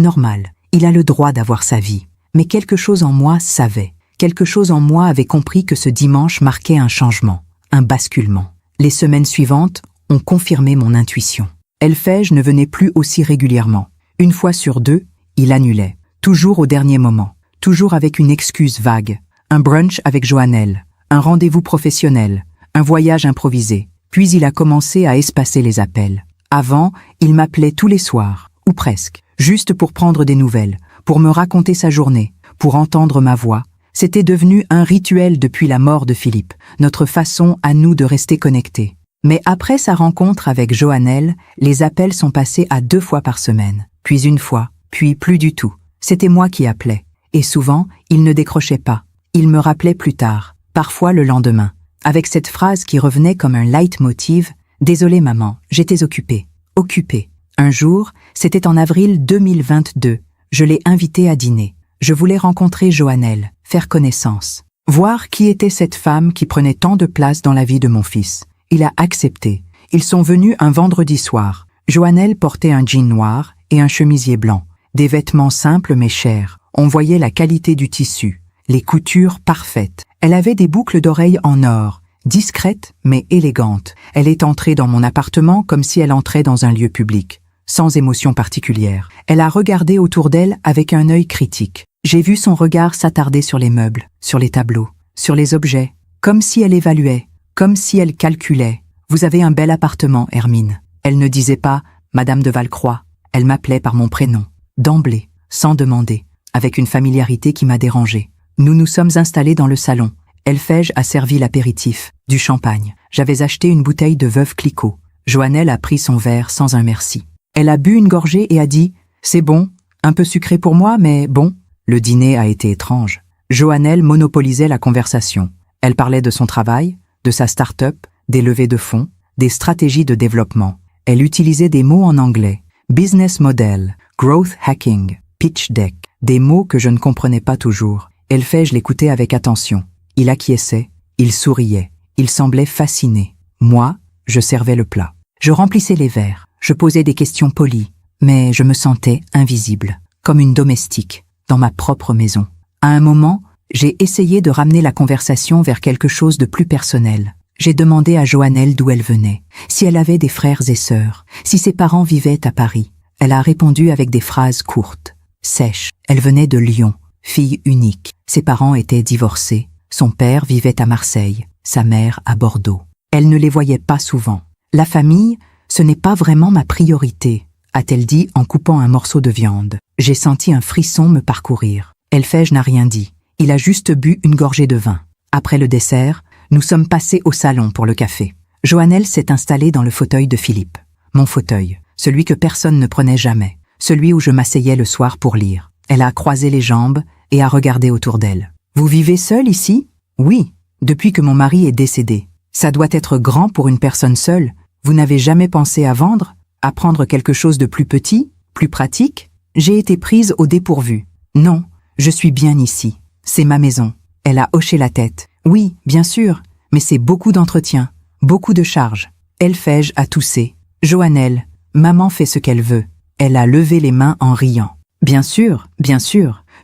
normal. Il a le droit d'avoir sa vie. Mais quelque chose en moi savait. Quelque chose en moi avait compris que ce dimanche marquait un changement, un basculement. Les semaines suivantes ont confirmé mon intuition. Elfège ne venait plus aussi régulièrement. Une fois sur deux, il annulait. Toujours au dernier moment. Toujours avec une excuse vague. Un brunch avec Joannelle. Un rendez-vous professionnel. Un voyage improvisé. Puis il a commencé à espacer les appels. Avant, il m'appelait tous les soirs, ou presque, juste pour prendre des nouvelles, pour me raconter sa journée, pour entendre ma voix. C'était devenu un rituel depuis la mort de Philippe, notre façon à nous de rester connectés. Mais après sa rencontre avec Joannelle, les appels sont passés à 2 fois par semaine, puis 1 fois, puis plus du tout. C'était moi qui appelais. Et souvent, il ne décrochait pas. Il me rappelait plus tard, parfois le lendemain, avec cette phrase qui revenait comme un leitmotiv. « Désolé maman, j'étais occupée. » Occupée. Un jour, c'était en avril 2022, je l'ai invité à dîner. Je voulais rencontrer Joannelle, faire connaissance. Voir qui était cette femme qui prenait tant de place dans la vie de mon fils. Il a accepté. Ils sont venus un vendredi soir. Joannelle portait un jean noir et un chemisier blanc. Des vêtements simples mais chers. On voyait la qualité du tissu, les coutures parfaites. Elle avait des boucles d'oreilles en or, discrètes mais élégantes. Elle est entrée dans mon appartement comme si elle entrait dans un lieu public, sans émotion particulière. Elle a regardé autour d'elle avec un œil critique. J'ai vu son regard s'attarder sur les meubles, sur les tableaux, sur les objets, comme si elle évaluait, comme si elle calculait. « Vous avez un bel appartement, Hermine. » Elle ne disait pas « Madame de Valcroix ». Elle m'appelait par mon prénom, d'emblée, sans demander, avec une familiarité qui m'a dérangée. Nous nous sommes installés dans le salon. Elfège a servi l'apéritif, du champagne. J'avais acheté une bouteille de Veuve Clicquot. Joannelle a pris son verre sans un merci. Elle a bu une gorgée et a dit « C'est bon, un peu sucré pour moi, mais bon ». Le dîner a été étrange. Joannelle monopolisait la conversation. Elle parlait de son travail, de sa start-up, des levées de fonds, des stratégies de développement. Elle utilisait des mots en anglais. Business model, growth hacking, pitch deck. Des mots que je ne comprenais pas toujours. Elfège l'écoutait avec attention. Il acquiesçait, il souriait, il semblait fasciné. Moi, je servais le plat. Je remplissais les verres, je posais des questions polies, mais je me sentais invisible, comme une domestique, dans ma propre maison. À un moment, j'ai essayé de ramener la conversation vers quelque chose de plus personnel. J'ai demandé à Joannelle d'où elle venait, si elle avait des frères et sœurs, si ses parents vivaient à Paris. Elle a répondu avec des phrases courtes, sèches. Elle venait de Lyon, fille unique. Ses parents étaient divorcés. Son père vivait à Marseille, sa mère à Bordeaux. Elle ne les voyait pas souvent. La famille, ce n'est pas vraiment ma priorité, a-t-elle dit en coupant un morceau de viande. J'ai senti un frisson me parcourir. Elfège n'a rien dit. Il a juste bu une gorgée de vin. Après le dessert, nous sommes passés au salon pour le café. Joannelle s'est installée dans le fauteuil de Philippe. Mon fauteuil, celui que personne ne prenait jamais, celui où je m'asseyais le soir pour lire. Elle a croisé les jambes et a regardé autour d'elle. « Vous vivez seule ici ?»« Oui, depuis que mon mari est décédé. Ça doit être grand pour une personne seule. Vous n'avez jamais pensé à vendre, à prendre quelque chose de plus petit, plus pratique ?» J'ai été prise au dépourvu. « Non, je suis bien ici. C'est ma maison. » Elle a hoché la tête. « Oui, bien sûr, mais c'est beaucoup d'entretien, beaucoup de charges. Elphège a toussé. Joannelle, maman fait ce qu'elle veut. Elle a levé les mains en riant. Bien sûr,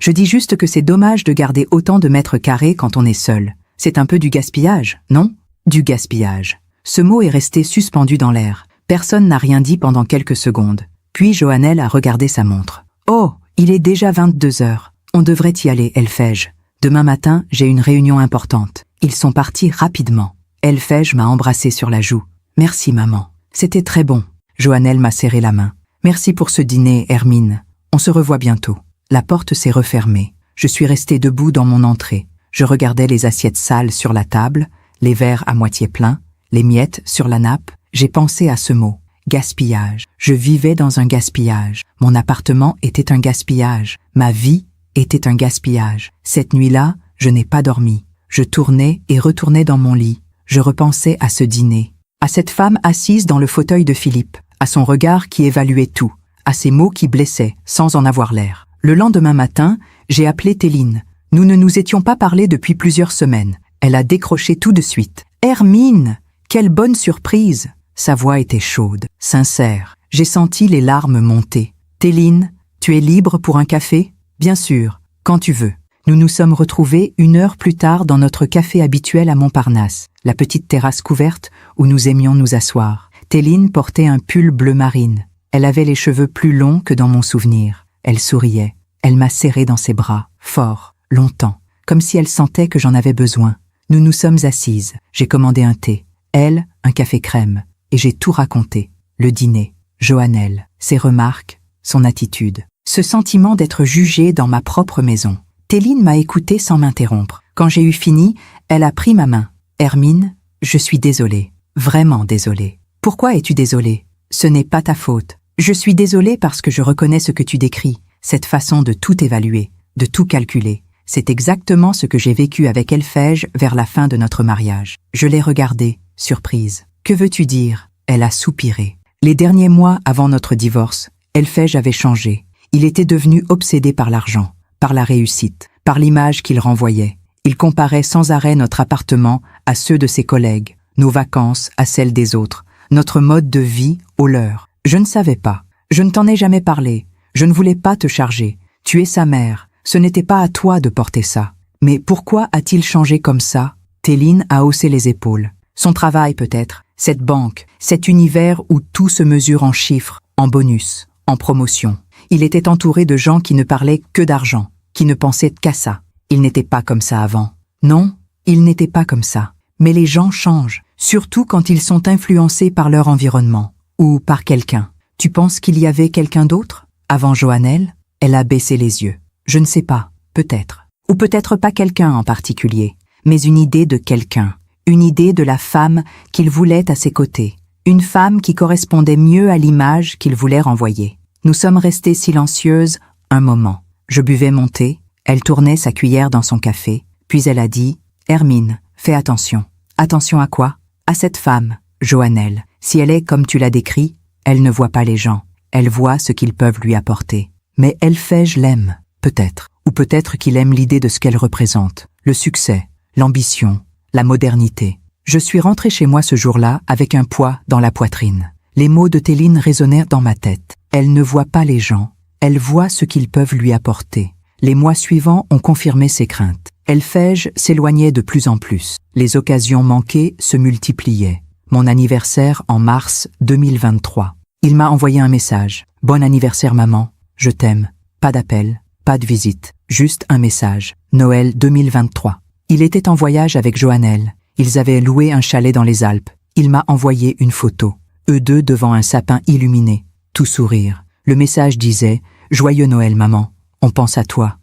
je dis juste que c'est dommage de garder autant de mètres carrés quand on est seul. C'est un peu du gaspillage, non? Du gaspillage. Ce mot est resté suspendu dans l'air. Personne n'a rien dit pendant quelques secondes. Puis Joannelle a regardé sa montre. Oh, il est déjà 22 heures. On devrait y aller, Elphège. Demain matin, j'ai une réunion importante. Ils sont partis rapidement. Elphège m'a embrassé sur la joue. Merci, maman. C'était très bon. Joannelle m'a serré la main. Merci pour ce dîner, Hermine. On se revoit bientôt. La porte s'est refermée. Je suis restée debout dans mon entrée. Je regardais les assiettes sales sur la table, les verres à moitié pleins, les miettes sur la nappe. J'ai pensé à ce mot. Gaspillage. Je vivais dans un gaspillage. Mon appartement était un gaspillage. Ma vie était un gaspillage. Cette nuit-là, je n'ai pas dormi. Je tournais et retournais dans mon lit. Je repensais à ce dîner, à cette femme assise dans le fauteuil de Philippe, à son regard qui évaluait tout, à ses mots qui blessaient sans en avoir l'air. Le lendemain matin, j'ai appelé Téline. Nous ne nous étions pas parlé depuis plusieurs semaines. Elle a décroché tout de suite. « Hermine, quelle bonne surprise !» Sa voix était chaude, sincère. J'ai senti les larmes monter. « Téline, tu es libre pour un café ?»« Bien sûr, quand tu veux. » Nous nous sommes retrouvés 1 heure plus tard dans notre café habituel à Montparnasse, la petite terrasse couverte où nous aimions nous asseoir. Téline portait un pull bleu marine. Elle avait les cheveux plus longs que dans mon souvenir. Elle souriait. Elle m'a serré dans ses bras, fort, longtemps, comme si elle sentait que j'en avais besoin. Nous nous sommes assises. J'ai commandé un thé. Elle, un café crème. Et j'ai tout raconté. Le dîner, Joannelle, ses remarques, son attitude. Ce sentiment d'être jugée dans ma propre maison. Téline m'a écoutée sans m'interrompre. Quand j'ai eu fini, elle a pris ma main. « Hermine, je suis désolée. Vraiment désolée. »« Pourquoi es-tu désolée ? Ce n'est pas ta faute. Je suis désolée parce que je reconnais ce que tu décris, cette façon de tout évaluer, de tout calculer. C'est exactement ce que j'ai vécu avec Elphège vers la fin de notre mariage. Je l'ai regardée, surprise. « Que veux-tu dire ?» Elle a soupiré. Les derniers mois avant notre divorce, Elphège avait changé. Il était devenu obsédé par l'argent, par la réussite, par l'image qu'il renvoyait. Il comparait sans arrêt notre appartement à ceux de ses collègues, nos vacances à celles des autres, notre mode de vie au leur. Je ne savais pas. Je ne t'en ai jamais parlé. Je ne voulais pas te charger. Tu es sa mère. Ce n'était pas à toi de porter ça. Mais pourquoi a-t-il changé comme ça ? Téline a haussé les épaules. Son travail peut-être, cette banque, cet univers où tout se mesure en chiffres, en bonus, en promotion. Il était entouré de gens qui ne parlaient que d'argent, qui ne pensaient qu'à ça. Il n'était pas comme ça avant. Non, il n'était pas comme ça. Mais les gens changent, surtout quand ils sont influencés par leur environnement, ou par quelqu'un. Tu penses qu'il y avait quelqu'un d'autre ? Avant Joannelle, elle a baissé les yeux. Je ne sais pas, peut-être. Ou peut-être pas quelqu'un en particulier, mais une idée de quelqu'un. Une idée de la femme qu'il voulait à ses côtés. Une femme qui correspondait mieux à l'image qu'il voulait renvoyer. Nous sommes restées silencieuses un moment. Je buvais mon thé, elle tournait sa cuillère dans son café, puis elle a dit « Hermine, fais attention. » Attention à quoi ? À cette femme, Joannelle. Si elle est comme tu l'as décrit, elle ne voit pas les gens. Elle voit ce qu'ils peuvent lui apporter. Mais Elphège l'aime, peut-être. Ou peut-être qu'il aime l'idée de ce qu'elle représente. Le succès, l'ambition, la modernité. Je suis rentrée chez moi ce jour-là avec un poids dans la poitrine. Les mots de Téline résonnèrent dans ma tête. Elle ne voit pas les gens. Elle voit ce qu'ils peuvent lui apporter. Les mois suivants ont confirmé ses craintes. Elphège s'éloignait de plus en plus. Les occasions manquées se multipliaient. Mon anniversaire en mars 2023. Il m'a envoyé un message. « Bon anniversaire maman, je t'aime. » Pas d'appel, pas de visite, juste un message. Noël 2023. Il était en voyage avec Joannelle. Ils avaient loué un chalet dans les Alpes. Il m'a envoyé une photo. Eux deux devant un sapin illuminé. Tout sourire. Le message disait « Joyeux Noël maman. On pense à toi,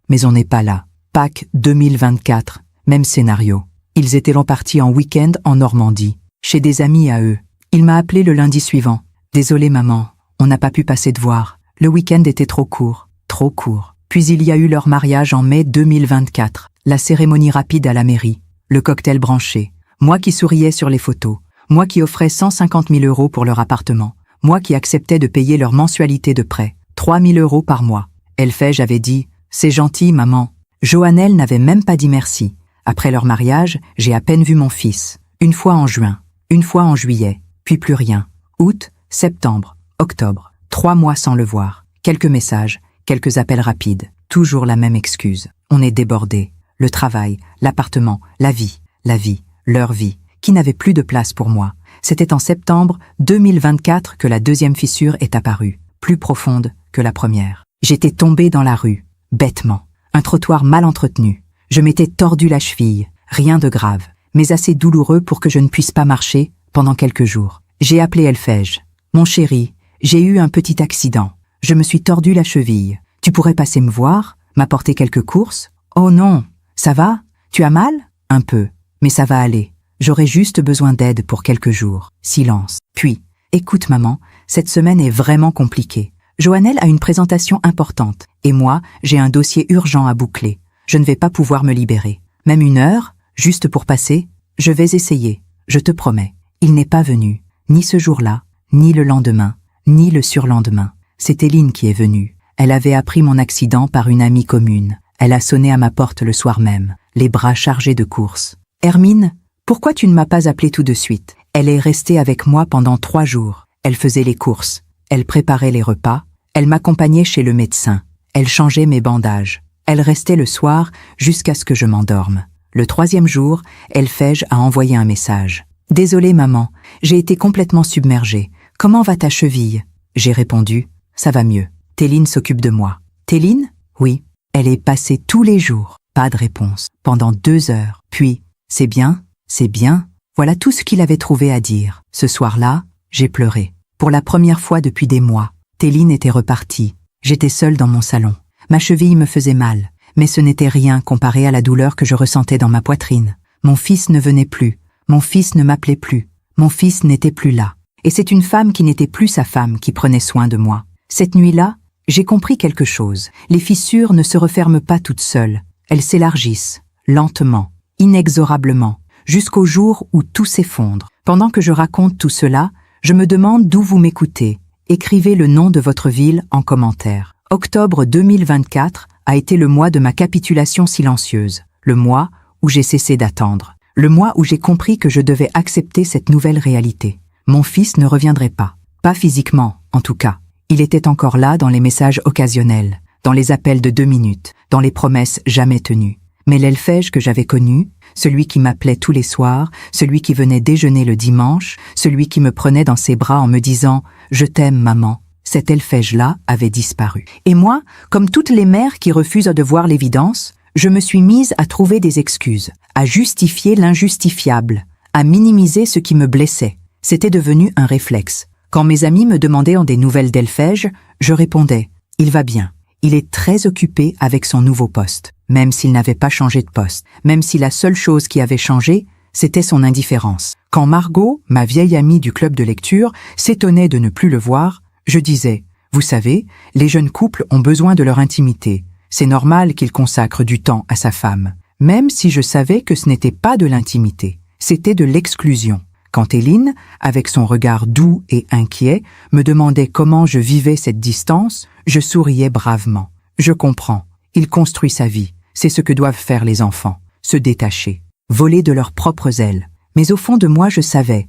mais on n'est pas là. » Pâques 2024, même scénario. Ils étaient partis en week-end en Normandie, chez des amis à eux. Il m'a appelé le lundi suivant. « Désolé maman, on n'a pas pu passer te voir. Le week-end était trop court, trop court. » Puis il y a eu leur mariage en mai 2024, la cérémonie rapide à la mairie, le cocktail branché, moi qui souriais sur les photos, moi qui offrais 150 000 € pour leur appartement, moi qui acceptais de payer leur mensualité de prêt, 3 000 € par mois. Elphège avait dit « C'est gentil, maman ». Joannelle n'avait même pas dit merci. Après leur mariage, j'ai à peine vu mon fils. Une fois en juin. Une fois en juillet, puis plus rien. Août, septembre, octobre. 3 mois sans le voir. Quelques messages, quelques appels rapides. Toujours la même excuse. On est débordé. Le travail, l'appartement, la vie, leur vie, qui n'avait plus de place pour moi. C'était en septembre 2024 que la deuxième fissure est apparue, plus profonde que la première. J'étais tombée dans la rue, bêtement. Un trottoir mal entretenu. Je m'étais tordu la cheville, rien de grave, mais assez douloureux pour que je ne puisse pas marcher pendant quelques jours. J'ai appelé Elfège. Mon chéri, j'ai eu un petit accident. Je me suis tordu la cheville. Tu pourrais passer me voir, m'apporter quelques courses? Oh non, ça va? Tu as mal? Un peu, mais ça va aller. J'aurais juste besoin d'aide pour quelques jours. Silence. Puis, écoute maman, cette semaine est vraiment compliquée. Joannelle a une présentation importante, et moi, j'ai un dossier urgent à boucler. Je ne vais pas pouvoir me libérer. Même 1 heure, juste pour passer, je vais essayer, je te promets. Il n'est pas venu, ni ce jour-là, ni le lendemain, ni le surlendemain. C'est Éline qui est venue. Elle avait appris mon accident par une amie commune. Elle a sonné à ma porte le soir même, les bras chargés de courses. « Hermine, pourquoi tu ne m'as pas appelée tout de suite? Elle est restée avec moi pendant 3 jours. Elle faisait les courses, elle préparait les repas, elle m'accompagnait chez le médecin, elle changeait mes bandages. Elle restait le soir jusqu'à ce que je m'endorme. Le 3e jour, Elfège a envoyé un message. « Désolée maman, j'ai été complètement submergée. Comment va ta cheville ?» J'ai répondu « Ça va mieux. Téline s'occupe de moi. »« Téline ?» Oui. Elle est passée tous les jours. Pas de réponse. Pendant 2 heures. Puis « C'est bien, c'est bien. » Voilà tout ce qu'il avait trouvé à dire. Ce soir-là, j'ai pleuré. Pour la première fois depuis des mois. Téline était repartie. J'étais seule dans mon salon. Ma cheville me faisait mal, mais ce n'était rien comparé à la douleur que je ressentais dans ma poitrine. Mon fils ne venait plus, mon fils ne m'appelait plus, mon fils n'était plus là. Et c'est une femme qui n'était plus sa femme qui prenait soin de moi. Cette nuit-là, j'ai compris quelque chose. Les fissures ne se referment pas toutes seules. Elles s'élargissent, lentement, inexorablement, jusqu'au jour où tout s'effondre. Pendant que je raconte tout cela, je me demande d'où vous m'écoutez. Écrivez le nom de votre ville en commentaire. Octobre 2024 a été le mois de ma capitulation silencieuse, le mois où j'ai cessé d'attendre, le mois où j'ai compris que je devais accepter cette nouvelle réalité. Mon fils ne reviendrait pas physiquement, en tout cas. Il était encore là dans les messages occasionnels, dans les appels de 2 minutes, dans les promesses jamais tenues. Mais l'Elfège que j'avais connu, celui qui m'appelait tous les soirs, celui qui venait déjeuner le dimanche, celui qui me prenait dans ses bras en me disant « Je t'aime, maman », cet Elfège-là avait disparu. Et moi, comme toutes les mères qui refusent de voir l'évidence, je me suis mise à trouver des excuses, à justifier l'injustifiable, à minimiser ce qui me blessait. C'était devenu un réflexe. Quand mes amis me demandaient des nouvelles d'Elfège, je répondais « Il va bien. Il est très occupé avec son nouveau poste. » Même s'il n'avait pas changé de poste, même si la seule chose qui avait changé, c'était son indifférence. Quand Margot, ma vieille amie du club de lecture, s'étonnait de ne plus le voir, je disais « Vous savez, les jeunes couples ont besoin de leur intimité. C'est normal qu'il consacre du temps à sa femme. » Même si je savais que ce n'était pas de l'intimité, c'était de l'exclusion. Quand Éline, avec son regard doux et inquiet, me demandait comment je vivais cette distance, je souriais bravement. Je comprends. Il construit sa vie. C'est ce que doivent faire les enfants. Se détacher. Voler de leurs propres ailes. Mais au fond de moi, je savais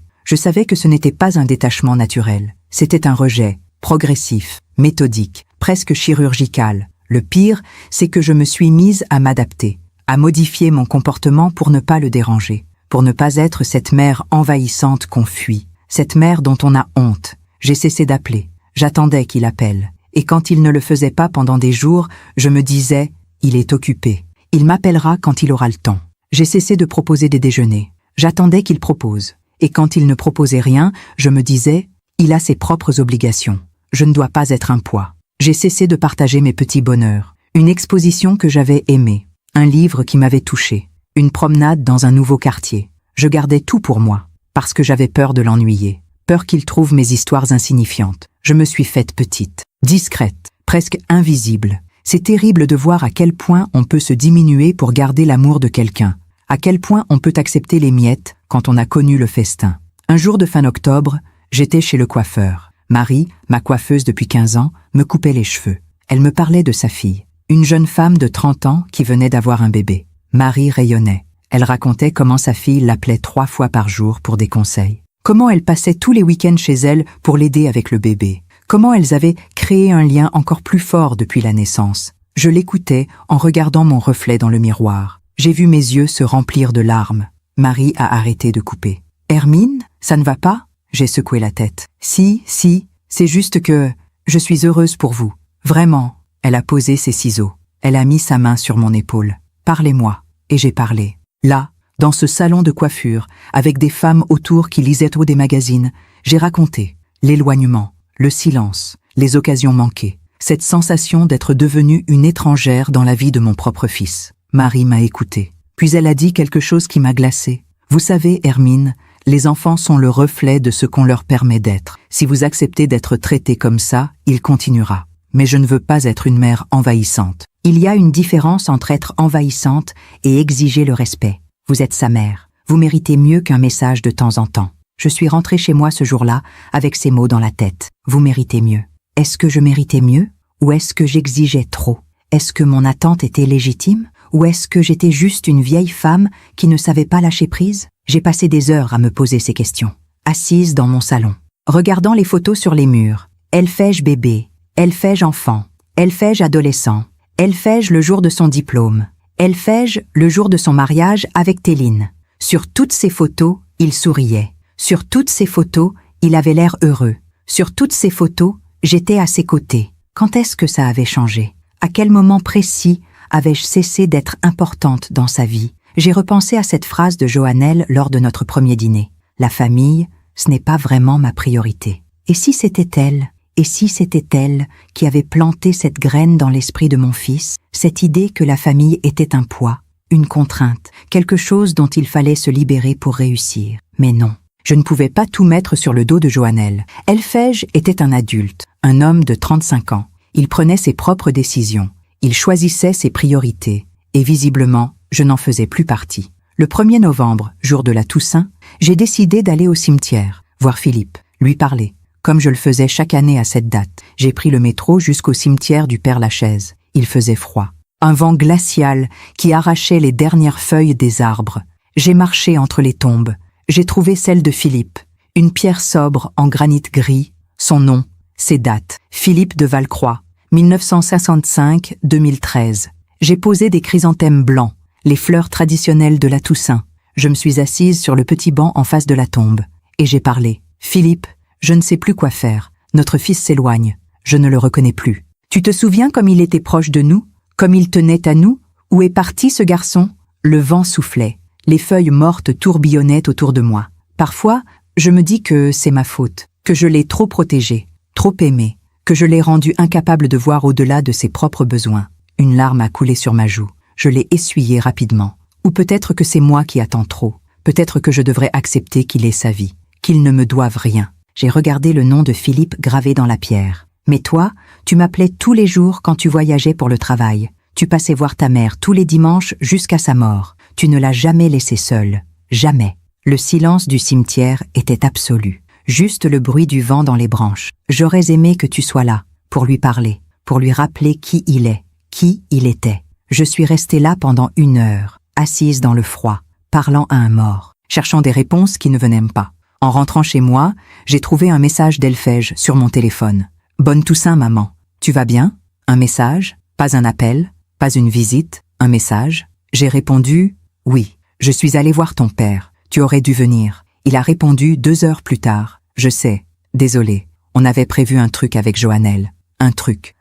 que ce n'était pas un détachement naturel. C'était un rejet, progressif, méthodique, presque chirurgical. Le pire, c'est que je me suis mise à m'adapter, à modifier mon comportement pour ne pas le déranger, pour ne pas être cette mère envahissante qu'on fuit, cette mère dont on a honte. J'ai cessé d'appeler. J'attendais qu'il appelle. Et quand il ne le faisait pas pendant des jours, je me disais « Il est occupé. Il m'appellera quand il aura le temps. » J'ai cessé de proposer des déjeuners. J'attendais qu'il propose. Et quand il ne proposait rien, je me disais « Il a ses propres obligations. Je ne dois pas être un poids. » J'ai cessé de partager mes petits bonheurs. Une exposition que j'avais aimée. Un livre qui m'avait touché. Une promenade dans un nouveau quartier. Je gardais tout pour moi, parce que j'avais peur de l'ennuyer. Peur qu'il trouve mes histoires insignifiantes. Je me suis faite petite, discrète, presque invisible. C'est terrible de voir à quel point on peut se diminuer pour garder l'amour de quelqu'un. À quel point on peut accepter les miettes quand on a connu le festin. Un jour de fin octobre, j'étais chez le coiffeur. Marie, ma coiffeuse depuis 15 ans, me coupait les cheveux. Elle me parlait de sa fille, une jeune femme de 30 ans qui venait d'avoir un bébé. Marie rayonnait. Elle racontait comment sa fille l'appelait 3 fois par jour pour des conseils. comment elles passaient tous les week-ends chez elle pour l'aider avec le bébé, comment elles avaient créé un lien encore plus fort depuis la naissance. Je l'écoutais en regardant mon reflet dans le miroir. J'ai vu mes yeux se remplir de larmes. Marie a arrêté de couper. « Hermine, ça ne va pas ?» J'ai secoué la tête. « Si, c'est juste que je suis heureuse pour vous. Vraiment. » Elle a posé ses ciseaux. Elle a mis sa main sur mon épaule. « Parlez-moi. » Et j'ai parlé. Là, dans ce salon de coiffure, avec des femmes autour qui lisaient des magazines, j'ai raconté l'éloignement, le silence, les occasions manquées, cette sensation d'être devenue une étrangère dans la vie de mon propre fils. Marie m'a écoutée. Puis elle a dit quelque chose qui m'a glacée. « Vous savez, Hermine, les enfants sont le reflet de ce qu'on leur permet d'être. Si vous acceptez d'être traité comme ça, il continuera. Mais je ne veux pas être une mère envahissante. » Il y a une différence entre être envahissante et exiger le respect. Vous êtes sa mère. Vous méritez mieux qu'un message de temps en temps. Je suis rentrée chez moi ce jour-là avec ces mots dans la tête. Vous méritez mieux. Est-ce que je méritais mieux? Ou est-ce que j'exigeais trop? Est-ce que mon attente était légitime? Ou est-ce que j'étais juste une vieille femme qui ne savait pas lâcher prise? J'ai passé des heures à me poser ces questions. Assise dans mon salon, regardant les photos sur les murs. Elfais-je bébé? Elfais-je enfant? Elfais-je adolescent? Elfais-je le jour de son diplôme? Elfais-je le jour de son mariage avec Téline? Sur toutes ces photos, il souriait. Sur toutes ces photos, il avait l'air heureux. Sur toutes ces photos, j'étais à ses côtés. Quand est-ce que ça avait changé? À quel moment précis avais-je cessé d'être importante dans sa vie? J'ai repensé à cette phrase de Joannelle lors de notre premier dîner. La famille, ce n'est pas vraiment ma priorité. Et si c'était elle? Et si c'était elle qui avait planté cette graine dans l'esprit de mon fils, cette idée que la famille était un poids, une contrainte, quelque chose dont il fallait se libérer pour réussir? Mais non, je ne pouvais pas tout mettre sur le dos de Joannelle. Elfais-je était un adulte, un homme de 35 ans. Il prenait ses propres décisions, il choisissait ses priorités, et visiblement, je n'en faisais plus partie. Le 1er novembre, jour de la Toussaint, j'ai décidé d'aller au cimetière, voir Philippe, lui parler. Comme je le faisais chaque année à cette date, j'ai pris le métro jusqu'au cimetière du Père-Lachaise. Il faisait froid. Un vent glacial qui arrachait les dernières feuilles des arbres. J'ai marché entre les tombes. J'ai trouvé celle de Philippe. Une pierre sobre en granit gris. Son nom, ses dates. Philippe de Valcroix, 1965-2013. J'ai posé des chrysanthèmes blancs, les fleurs traditionnelles de la Toussaint. Je me suis assise sur le petit banc en face de la tombe. Et j'ai parlé. « Philippe, je ne sais plus quoi faire. Notre fils s'éloigne. Je ne le reconnais plus. Tu te souviens comme il était proche de nous? Comme il tenait à nous? Où est parti ce garçon? » Le vent soufflait. Les feuilles mortes tourbillonnaient autour de moi. Parfois, je me dis que c'est ma faute, que je l'ai trop protégé, trop aimé, que je l'ai rendu incapable de voir au-delà de ses propres besoins. Une larme a coulé sur ma joue. Je l'ai essuyée rapidement. Ou peut-être que c'est moi qui attends trop. Peut-être que je devrais accepter qu'il ait sa vie, qu'il ne me doive rien. J'ai regardé le nom de Philippe gravé dans la pierre. Mais toi, tu m'appelais tous les jours quand tu voyageais pour le travail. Tu passais voir ta mère tous les dimanches jusqu'à sa mort. Tu ne l'as jamais laissée seule. Jamais. Le silence du cimetière était absolu. Juste le bruit du vent dans les branches. J'aurais aimé que tu sois là, pour lui parler, pour lui rappeler qui il est, qui il était. Je suis restée là pendant 1 heure, assise dans le froid, parlant à un mort, cherchant des réponses qui ne venaient pas. En rentrant chez moi, j'ai trouvé un message d'Elfais-je sur mon téléphone. « Bonne Toussaint, maman. Tu vas bien ?» Un message, pas un appel, pas une visite, un message. J'ai répondu « Oui, je suis allée voir ton père. Tu aurais dû venir. » Il a répondu 2 heures plus tard. « Je sais. Désolé. On avait prévu un truc avec Joannelle. Un truc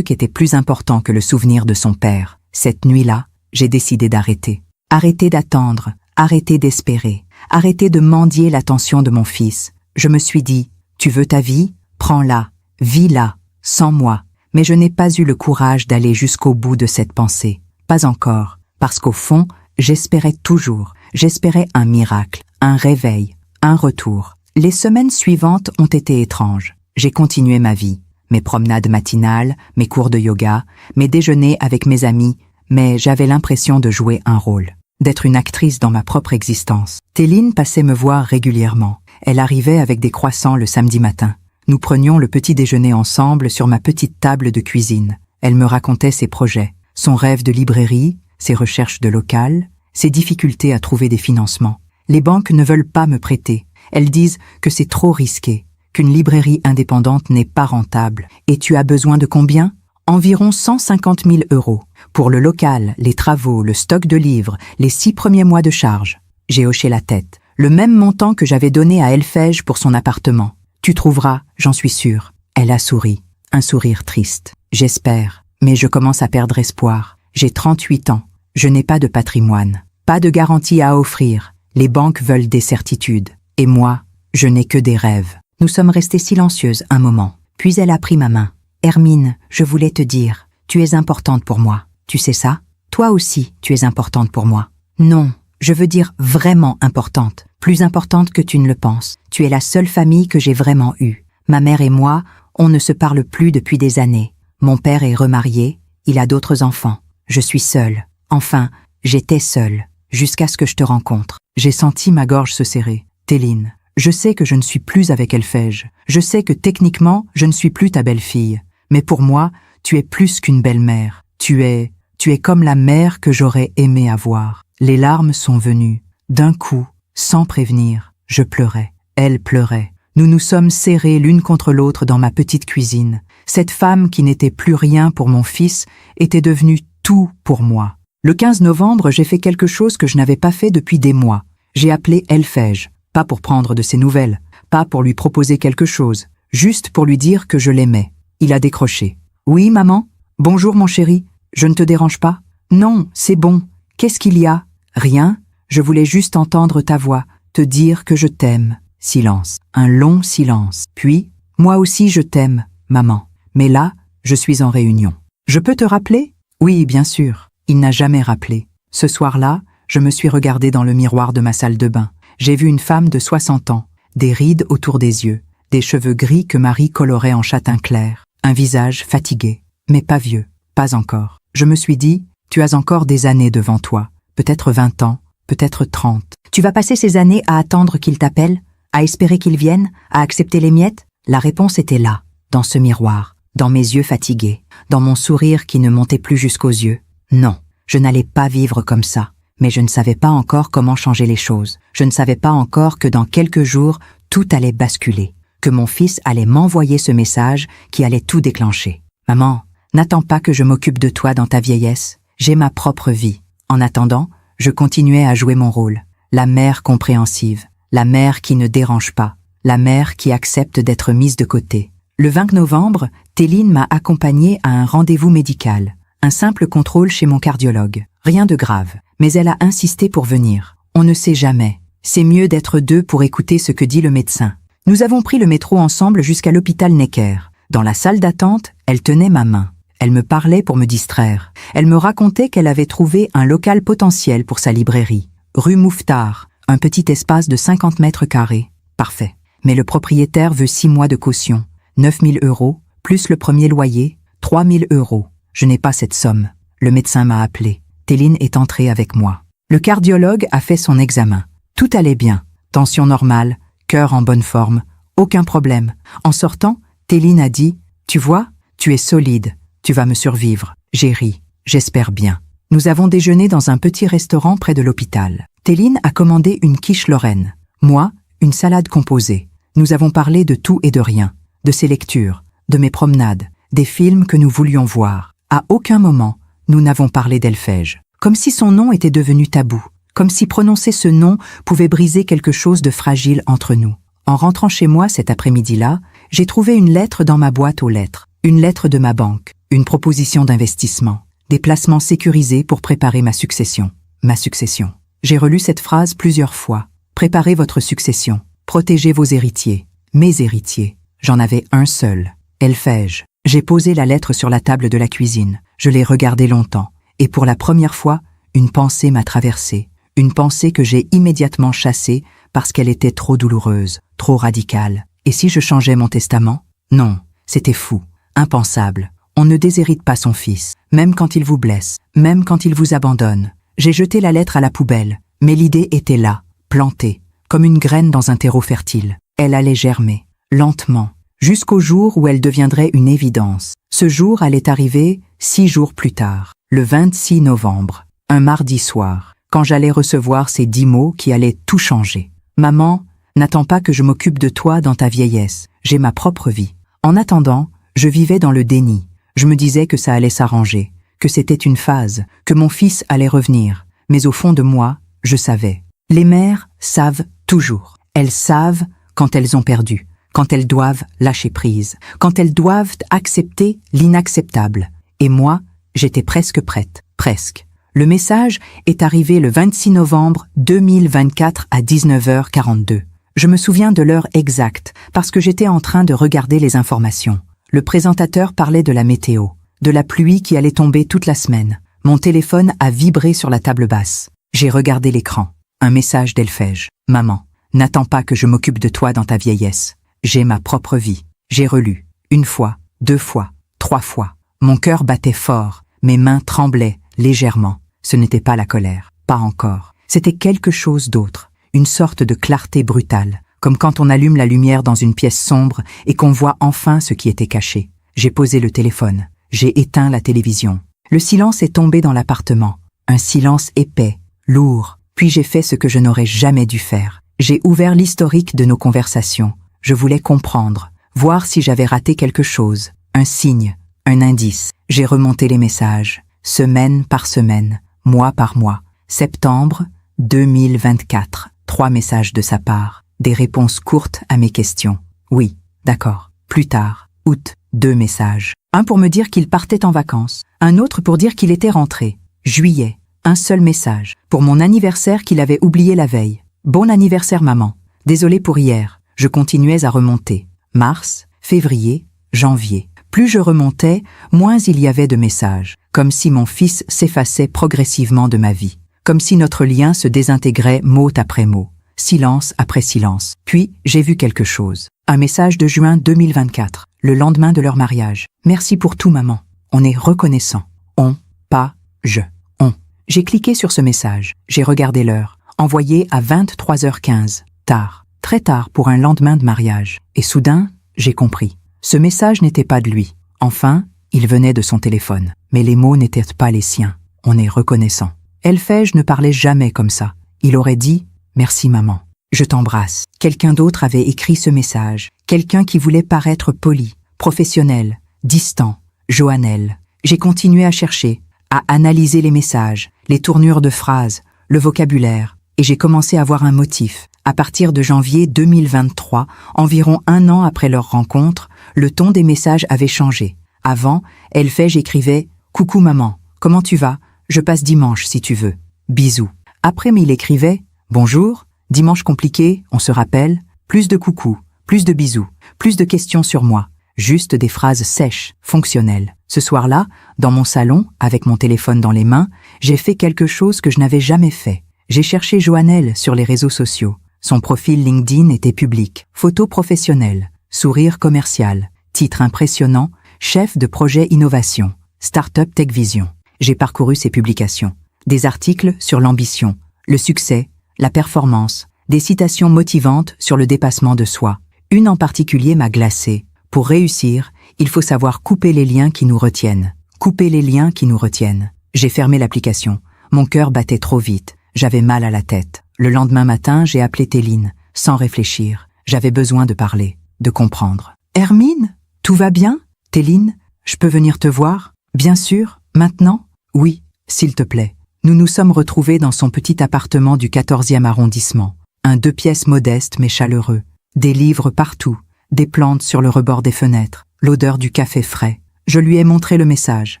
était plus important que le souvenir de son père. Cette nuit-là, j'ai décidé d'arrêter. Arrêter d'attendre, arrêter d'espérer. Arrêter de mendier l'attention de mon fils. Je me suis dit, tu veux ta vie? Prends-la, vis-la, sans moi. Mais je n'ai pas eu le courage d'aller jusqu'au bout de cette pensée. Pas encore, parce qu'au fond, j'espérais toujours. J'espérais un miracle, un réveil, un retour. Les semaines suivantes ont été étranges. J'ai continué ma vie. Mes promenades matinales, mes cours de yoga, mes déjeuners avec mes amis, mais j'avais l'impression de jouer un rôle. D'être une actrice dans ma propre existence. Téline passait me voir régulièrement. Elle arrivait avec des croissants le samedi matin. Nous prenions le petit déjeuner ensemble sur ma petite table de cuisine. Elle me racontait ses projets, son rêve de librairie, ses recherches de local, ses difficultés à trouver des financements. Les banques ne veulent pas me prêter. Elles disent que c'est trop risqué, qu'une librairie indépendante n'est pas rentable. Et tu as besoin de combien? Environ 150 000 €. Pour le local, les travaux, le stock de livres, les 6 premiers mois de charge. J'ai hoché la tête. Le même montant que j'avais donné à Elfège pour son appartement. Tu trouveras, j'en suis sûre. Elle a souri. Un sourire triste. J'espère. Mais je commence à perdre espoir. J'ai 38 ans. Je n'ai pas de patrimoine. Pas de garantie à offrir. Les banques veulent des certitudes. Et moi, je n'ai que des rêves. Nous sommes restées silencieuses un moment. Puis elle a pris ma main. Hermine, je voulais te dire, tu es importante pour moi. Tu sais ça? Toi aussi, tu es importante pour moi. Non, je veux dire vraiment importante. Plus importante que tu ne le penses. Tu es la seule famille que j'ai vraiment eue. Ma mère et moi, on ne se parle plus depuis des années. Mon père est remarié, il a d'autres enfants. Je suis seule. Enfin, j'étais seule, jusqu'à ce que je te rencontre. J'ai senti ma gorge se serrer. Téline, je sais que je ne suis plus avec Elfège. Je sais que techniquement, je ne suis plus ta belle-fille. Mais pour moi, tu es plus qu'une belle-mère. Tu es comme la mère que j'aurais aimé avoir. Les larmes sont venues. D'un coup, sans prévenir, je pleurais. Elle pleurait. Nous nous sommes serrés l'une contre l'autre dans ma petite cuisine. Cette femme qui n'était plus rien pour mon fils était devenue tout pour moi. Le 15 novembre, j'ai fait quelque chose que je n'avais pas fait depuis des mois. J'ai appelé Elfège, pas pour prendre de ses nouvelles, pas pour lui proposer quelque chose, juste pour lui dire que je l'aimais. Il a décroché. « Oui, maman? Bonjour, mon chéri. Je ne te dérange pas? »« Non, c'est bon. Qu'est-ce qu'il y a? »« Rien. Je voulais juste entendre ta voix, te dire que je t'aime. » Silence. Un long silence. Puis, « Moi aussi je t'aime, maman. Mais là, je suis en réunion. »« Je peux te rappeler? » ?»« Oui, bien sûr. » Il n'a jamais rappelé. Ce soir-là, je me suis regardée dans le miroir de ma salle de bain. J'ai vu une femme de 60 ans, des rides autour des yeux, des cheveux gris que Marie colorait en châtain clair, un visage fatigué, mais pas vieux, pas encore. Je me suis dit, tu as encore des années devant toi, peut-être 20 ans, peut-être 30. Tu vas passer ces années à attendre qu'il t'appelle, à espérer qu'il vienne, à accepter les miettes? La réponse était là, dans ce miroir, dans mes yeux fatigués, dans mon sourire qui ne montait plus jusqu'aux yeux. Non, je n'allais pas vivre comme ça, mais je ne savais pas encore comment changer les choses. Je ne savais pas encore que dans quelques jours, tout allait basculer, que mon fils allait m'envoyer ce message qui allait tout déclencher. « Maman, n'attends pas que je m'occupe de toi dans ta vieillesse. J'ai ma propre vie. » En attendant, je continuais à jouer mon rôle. La mère compréhensive, la mère qui ne dérange pas, la mère qui accepte d'être mise de côté. Le 20 novembre, Téline m'a accompagnée à un rendez-vous médical. Un simple contrôle chez mon cardiologue. Rien de grave, mais elle a insisté pour venir. On ne sait jamais. C'est mieux d'être deux pour écouter ce que dit le médecin. Nous avons pris le métro ensemble jusqu'à l'hôpital Necker. Dans la salle d'attente, elle tenait ma main. Elle me parlait pour me distraire. Elle me racontait qu'elle avait trouvé un local potentiel pour sa librairie. Rue Mouffetard, un petit espace de 50 mètres carrés. Parfait. Mais le propriétaire veut 6 mois de caution. 9 000 €, plus le premier loyer, 3 000 €. Je n'ai pas cette somme. Le médecin m'a appelé. Téline est entrée avec moi. Le cardiologue a fait son examen. Tout allait bien. Tension normale, cœur en bonne forme, aucun problème. En sortant, Téline a dit « Tu vois, tu es solide, tu vas me survivre. » J'ai ri. J'espère bien. Nous avons déjeuné dans un petit restaurant près de l'hôpital. Téline a commandé une quiche lorraine. Moi, une salade composée. Nous avons parlé de tout et de rien. De ses lectures, de mes promenades, des films que nous voulions voir. À aucun moment, nous n'avons parlé d'Elfège. Comme si son nom était devenu tabou. Comme si prononcer ce nom pouvait briser quelque chose de fragile entre nous. En rentrant chez moi cet après-midi-là, j'ai trouvé une lettre dans ma boîte aux lettres. Une lettre de ma banque. Une proposition d'investissement. Des placements sécurisés pour préparer ma succession. Ma succession. J'ai relu cette phrase plusieurs fois. Préparez votre succession. Protégez vos héritiers. Mes héritiers. J'en avais un seul. Elfège. J'ai posé la lettre sur la table de la cuisine. Je l'ai regardée longtemps. Et pour la première fois, une pensée m'a traversée. Une pensée que j'ai immédiatement chassée parce qu'elle était trop douloureuse, trop radicale. Et si je changeais mon testament? Non, c'était fou, impensable. On ne déshérite pas son fils, même quand il vous blesse, même quand il vous abandonne. J'ai jeté la lettre à la poubelle, mais l'idée était là, plantée, comme une graine dans un terreau fertile. Elle allait germer, lentement, jusqu'au jour où elle deviendrait une évidence. Ce jour allait arriver 6 jours plus tard, le 26 novembre, un mardi soir, quand j'allais recevoir ces 10 mots qui allaient tout changer. « Maman, n'attends pas que je m'occupe de toi dans ta vieillesse. J'ai ma propre vie. En attendant, je vivais dans le déni. Je me disais que ça allait s'arranger, que c'était une phase, que mon fils allait revenir. Mais au fond de moi, je savais. Les mères savent toujours. Elles savent quand elles ont perdu, quand elles doivent lâcher prise, quand elles doivent accepter l'inacceptable. Et moi, j'étais presque prête, presque. Le message est arrivé le 26 novembre 2024 à 19h42. Je me souviens de l'heure exacte parce que j'étais en train de regarder les informations. Le présentateur parlait de la météo, de la pluie qui allait tomber toute la semaine. Mon téléphone a vibré sur la table basse. J'ai regardé l'écran. Un message d'Elphège. « Maman, n'attends pas que je m'occupe de toi dans ta vieillesse. J'ai ma propre vie. » J'ai relu. 1 fois, 2 fois, 3 fois. Mon cœur battait fort. Mes mains tremblaient légèrement. Ce n'était pas la colère. Pas encore. C'était quelque chose d'autre. Une sorte de clarté brutale. Comme quand on allume la lumière dans une pièce sombre et qu'on voit enfin ce qui était caché. J'ai posé le téléphone. J'ai éteint la télévision. Le silence est tombé dans l'appartement. Un silence épais, lourd. Puis j'ai fait ce que je n'aurais jamais dû faire. J'ai ouvert l'historique de nos conversations. Je voulais comprendre, voir si j'avais raté quelque chose, un signe, un indice. J'ai remonté les messages, semaine par semaine, mois par mois. Septembre 2024, 3 messages de sa part, des réponses courtes à mes questions. Oui, d'accord. Plus tard, août, 2 messages. Un pour me dire qu'il partait en vacances, un autre pour dire qu'il était rentré. Juillet, un seul message, pour mon anniversaire qu'il avait oublié la veille. Bon anniversaire maman. Désolé pour hier. Je continuais à remonter. Mars, février, janvier. Plus je remontais, moins il y avait de messages. Comme si mon fils s'effaçait progressivement de ma vie. Comme si notre lien se désintégrait mot après mot. Silence après silence. Puis, j'ai vu quelque chose. Un message de juin 2024, le lendemain de leur mariage. Merci pour tout maman. On est reconnaissant. On, pas, je. On. J'ai cliqué sur ce message. J'ai regardé l'heure. Envoyé à 23h15. Tard. Très tard pour un lendemain de mariage. Et soudain, j'ai compris. Ce message n'était pas de lui. Enfin, il venait de son téléphone. Mais les mots n'étaient pas les siens. On est reconnaissant. Elphège ne parlait jamais comme ça. Il aurait dit « Merci maman, je t'embrasse ». Quelqu'un d'autre avait écrit ce message. Quelqu'un qui voulait paraître poli, professionnel, distant. Joannelle. J'ai continué à chercher, à analyser les messages, les tournures de phrases, le vocabulaire. Et j'ai commencé à voir un motif. À partir de janvier 2023, environ 1 an après leur rencontre, le ton des messages avait changé. Avant, Elphège écrivait « Coucou maman, comment tu vas ? Je passe dimanche si tu veux. Bisous ». Après, il écrivait « Bonjour, dimanche compliqué, on se rappelle, plus de coucou, plus de bisous, plus de questions sur moi. » Juste des phrases sèches, fonctionnelles. Ce soir-là, dans mon salon, avec mon téléphone dans les mains, j'ai fait quelque chose que je n'avais jamais fait. J'ai cherché Joannelle sur les réseaux sociaux. Son profil LinkedIn était public. Photo professionnelle, sourire commercial, titre impressionnant, chef de projet innovation, Startup Tech Vision. J'ai parcouru ses publications. Des articles sur l'ambition, le succès, la performance, des citations motivantes sur le dépassement de soi. Une en particulier m'a glacé. Pour réussir, il faut savoir couper les liens qui nous retiennent. Couper les liens qui nous retiennent. J'ai fermé l'application. Mon cœur battait trop vite. J'avais mal à la tête. Le lendemain matin, j'ai appelé Téline, sans réfléchir. J'avais besoin de parler, de comprendre. « Hermine, tout va bien ? Téline, je peux venir te voir ? Bien sûr, maintenant ? Oui, s'il te plaît. » Nous nous sommes retrouvés dans son petit appartement du 14e arrondissement. Un 2 pièces modeste mais chaleureux. Des livres partout, des plantes sur le rebord des fenêtres, l'odeur du café frais. Je lui ai montré le message.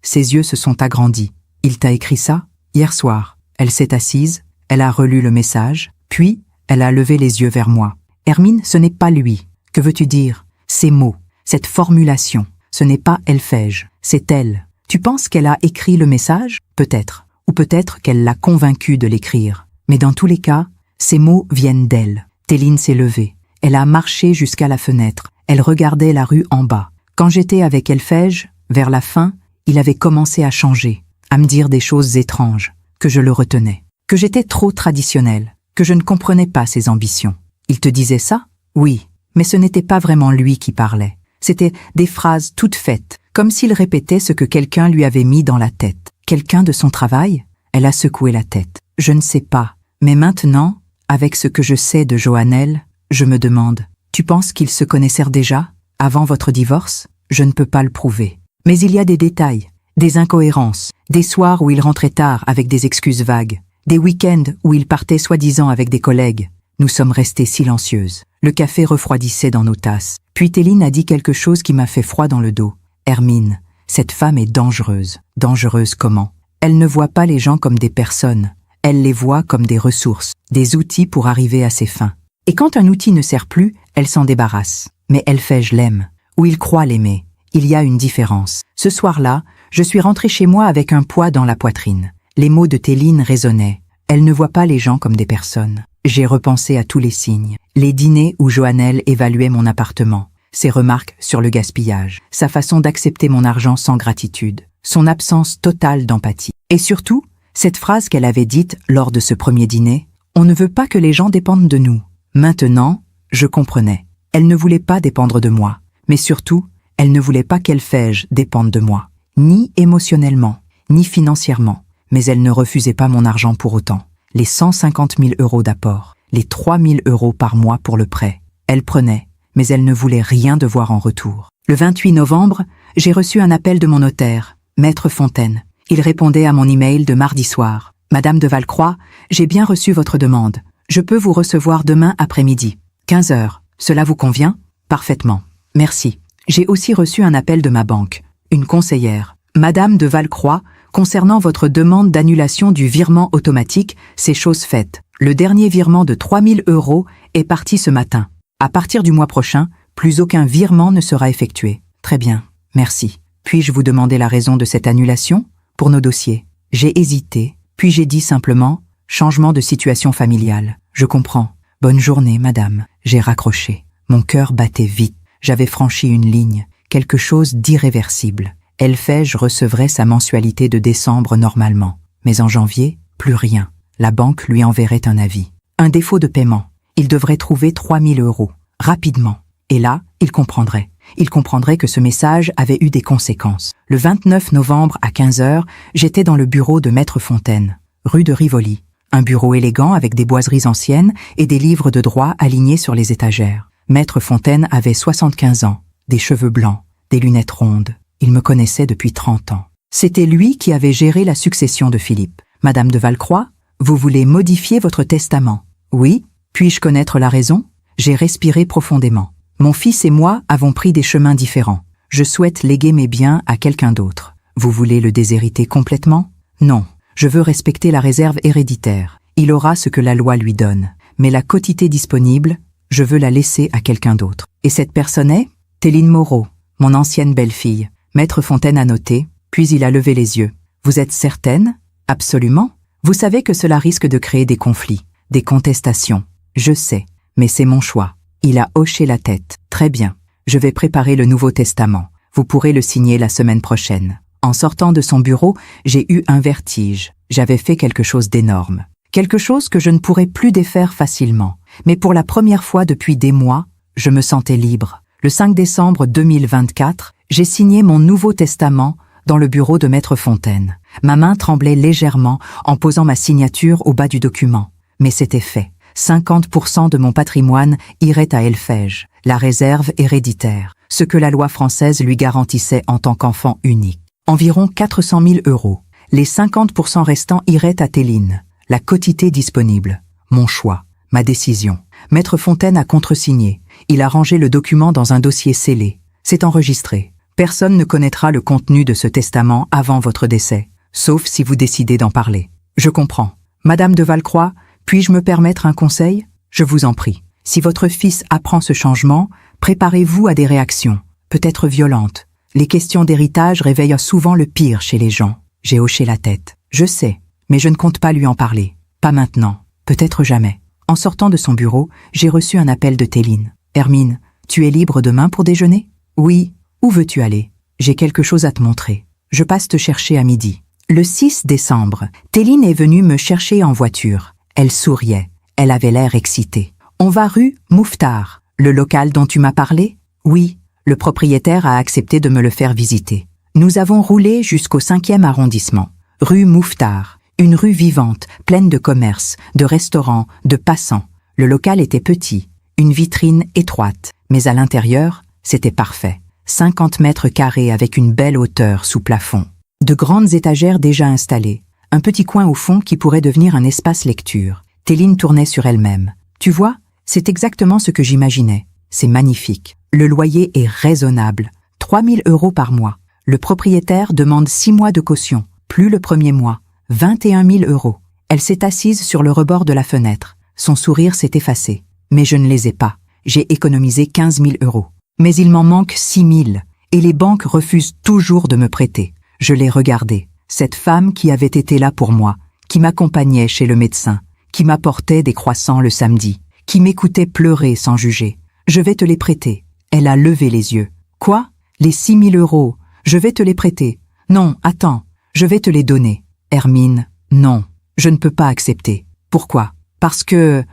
Ses yeux se sont agrandis. « Il t'a écrit ça ? Hier soir. » Elle s'est assise, elle a relu le message, puis elle a levé les yeux vers moi. « Hermine, ce n'est pas lui. Que veux-tu dire ? Ces mots, cette formulation, ce n'est pas Elphège, c'est elle. Tu penses qu'elle a écrit le message ? Peut-être. Ou peut-être qu'elle l'a convaincu de l'écrire. Mais dans tous les cas, ces mots viennent d'elle. » Téline s'est levée. Elle a marché jusqu'à la fenêtre. Elle regardait la rue en bas. Quand j'étais avec Elphège, vers la fin, il avait commencé à changer, à me dire des choses étranges. Que je le retenais, que j'étais trop traditionnelle, que je ne comprenais pas ses ambitions. Il te disait ça ? Oui, mais ce n'était pas vraiment lui qui parlait. C'était des phrases toutes faites, comme s'il répétait ce que quelqu'un lui avait mis dans la tête. Quelqu'un de son travail ? Elle a secoué la tête. Je ne sais pas, mais maintenant, avec ce que je sais de Joannelle, Je me demande, tu penses qu'ils se connaissèrent déjà, avant votre divorce? Je ne peux pas le prouver. Mais il y a des détails, des incohérences, des soirs où il rentrait tard avec des excuses vagues, des week-ends où il partait soi-disant avec des collègues. Nous sommes restées silencieuses. Le café refroidissait dans nos tasses. Puis Téline a dit quelque chose qui m'a fait froid dans le dos. Hermine, cette femme est dangereuse. Dangereuse comment? Elle ne voit pas les gens comme des personnes. Elle les voit comme des ressources, des outils pour arriver à ses fins. Et quand un outil ne sert plus, elle s'en débarrasse. Mais Elphège l'aime, ou il croit l'aimer. Il y a une différence. Ce soir-là, je suis rentrée chez moi avec un poids dans la poitrine. Les mots de Téline résonnaient. Elle ne voit pas les gens comme des personnes. J'ai repensé à tous les signes. Les dîners où Joannelle évaluait mon appartement, ses remarques sur le gaspillage, sa façon d'accepter mon argent sans gratitude, son absence totale d'empathie. Et surtout, cette phrase qu'elle avait dite lors de ce premier dîner, « On ne veut pas que les gens dépendent de nous ». Maintenant, je comprenais. Elle ne voulait pas dépendre de moi, mais surtout, elle ne voulait pas qu'Elphège dépende de moi, ni émotionnellement, ni financièrement, mais elle ne refusait pas mon argent pour autant. Les 150 000 € d'apport, les 3 000 € par mois pour le prêt. Elle prenait, mais elle ne voulait rien devoir en retour. Le 28 novembre, j'ai reçu un appel de mon notaire, Maître Fontaine. Il répondait à mon email de mardi soir. « Madame de Valcroix, j'ai bien reçu votre demande. Je peux vous recevoir demain après-midi. 15 heures. Cela vous convient? Parfaitement. Merci. » J'ai aussi reçu un appel de ma banque. Une conseillère. « Madame de Valcroix, concernant votre demande d'annulation du virement automatique, c'est chose faite. Le dernier virement de 3 000 € est parti ce matin. À partir du mois prochain, plus aucun virement ne sera effectué. Très bien, merci. Puis-je vous demander la raison de cette annulation? Pour nos dossiers. J'ai hésité, puis j'ai dit simplement « changement de situation familiale. Je comprends. Bonne journée, madame. » J'ai raccroché. Mon cœur battait vite. J'avais franchi une ligne, quelque chose d'irréversible. Elphège recevrait sa mensualité de décembre normalement. Mais en janvier, plus rien. La banque lui enverrait un avis. Un défaut de paiement. Il devrait trouver 3 000 €. Rapidement. Et là, il comprendrait. Il comprendrait que ce message avait eu des conséquences. Le 29 novembre à 15 heures, j'étais dans le bureau de Maître Fontaine, rue de Rivoli. Un bureau élégant avec des boiseries anciennes et des livres de droit alignés sur les étagères. Maître Fontaine avait 75 ans, des cheveux blancs, des lunettes rondes. Il me connaissait depuis 30 ans. C'était lui qui avait géré la succession de Philippe. « Madame de Valcroix, vous voulez modifier votre testament? » « Oui. Puis-je connaître la raison? » J'ai respiré profondément. Mon fils et moi avons pris des chemins différents. Je souhaite léguer mes biens à quelqu'un d'autre. Vous voulez le déshériter complètement? Non. Je veux respecter la réserve héréditaire. Il aura ce que la loi lui donne. Mais la quotité disponible, je veux la laisser à quelqu'un d'autre. Et cette personne est Téline Moreau, mon ancienne belle-fille. Maître Fontaine a noté, puis il a levé les yeux. Vous êtes certaine? Absolument. Vous savez que cela risque de créer des conflits, des contestations. Je sais, mais c'est mon choix. Il a hoché la tête. Très bien. Je vais préparer le Nouveau Testament. Vous pourrez le signer la semaine prochaine. En sortant de son bureau, j'ai eu un vertige. J'avais fait quelque chose d'énorme. Quelque chose que je ne pourrais plus défaire facilement. Mais pour la première fois depuis des mois, je me sentais libre. Le 5 décembre 2024, j'ai signé mon Nouveau Testament dans le bureau de Maître Fontaine. Ma main tremblait légèrement en posant ma signature au bas du document. Mais c'était fait. 50% de mon patrimoine irait à Elphège, la réserve héréditaire, ce que la loi française lui garantissait en tant qu'enfant unique. Environ 400 000 €. Les 50% restants iraient à Téline, la quotité disponible. Mon choix, ma décision. Maître Fontaine a contresigné. Il a rangé le document dans un dossier scellé. C'est enregistré. Personne ne connaîtra le contenu de ce testament avant votre décès, sauf si vous décidez d'en parler. Je comprends. Madame de Valcroix, puis-je me permettre un conseil? Je vous en prie. Si votre fils apprend ce changement, préparez-vous à des réactions, peut-être violentes. Les questions d'héritage réveillent souvent le pire chez les gens. J'ai hoché la tête. Je sais, mais je ne compte pas lui en parler. Pas maintenant, peut-être jamais. En sortant de son bureau, j'ai reçu un appel de Téline. « Hermine, tu es libre demain pour déjeuner? » « Oui. Où veux-tu aller? J'ai quelque chose à te montrer. Je passe te chercher à midi. » Le 6 décembre, Téline est venue me chercher en voiture. Elle souriait. Elle avait l'air excitée. « On va rue Mouffetard. Le local dont tu m'as parlé? » « Oui. Le propriétaire a accepté de me le faire visiter. » Nous avons roulé jusqu'au 5e arrondissement. Rue Mouffetard. Une rue vivante, pleine de commerces, de restaurants, de passants. Le local était petit. une vitrine étroite, mais à l'intérieur, c'était parfait. 50 mètres carrés avec une belle hauteur sous plafond. De grandes étagères déjà installées. Un petit coin au fond qui pourrait devenir un espace lecture. Téline tournait sur elle-même. Tu vois, c'est exactement ce que j'imaginais. C'est magnifique. Le loyer est raisonnable. 3 000 € par mois. Le propriétaire demande 6 mois de caution, plus le premier mois. 21 000 €. Elle s'est assise sur le rebord de la fenêtre. Son sourire s'est effacé. Mais je ne les ai pas. J'ai économisé 15 000 €. Mais il m'en manque 6 000. Et les banques refusent toujours de me prêter. Je l'ai regardée. Cette femme qui avait été là pour moi, qui m'accompagnait chez le médecin, qui m'apportait des croissants le samedi, qui m'écoutait pleurer sans juger. Je vais te les prêter. Elle a levé les yeux. Quoi? Les 6 000 €? Je vais te les prêter. Non, attends. Je vais te les donner. Hermine, non. Je ne peux pas accepter. Pourquoi? Parce que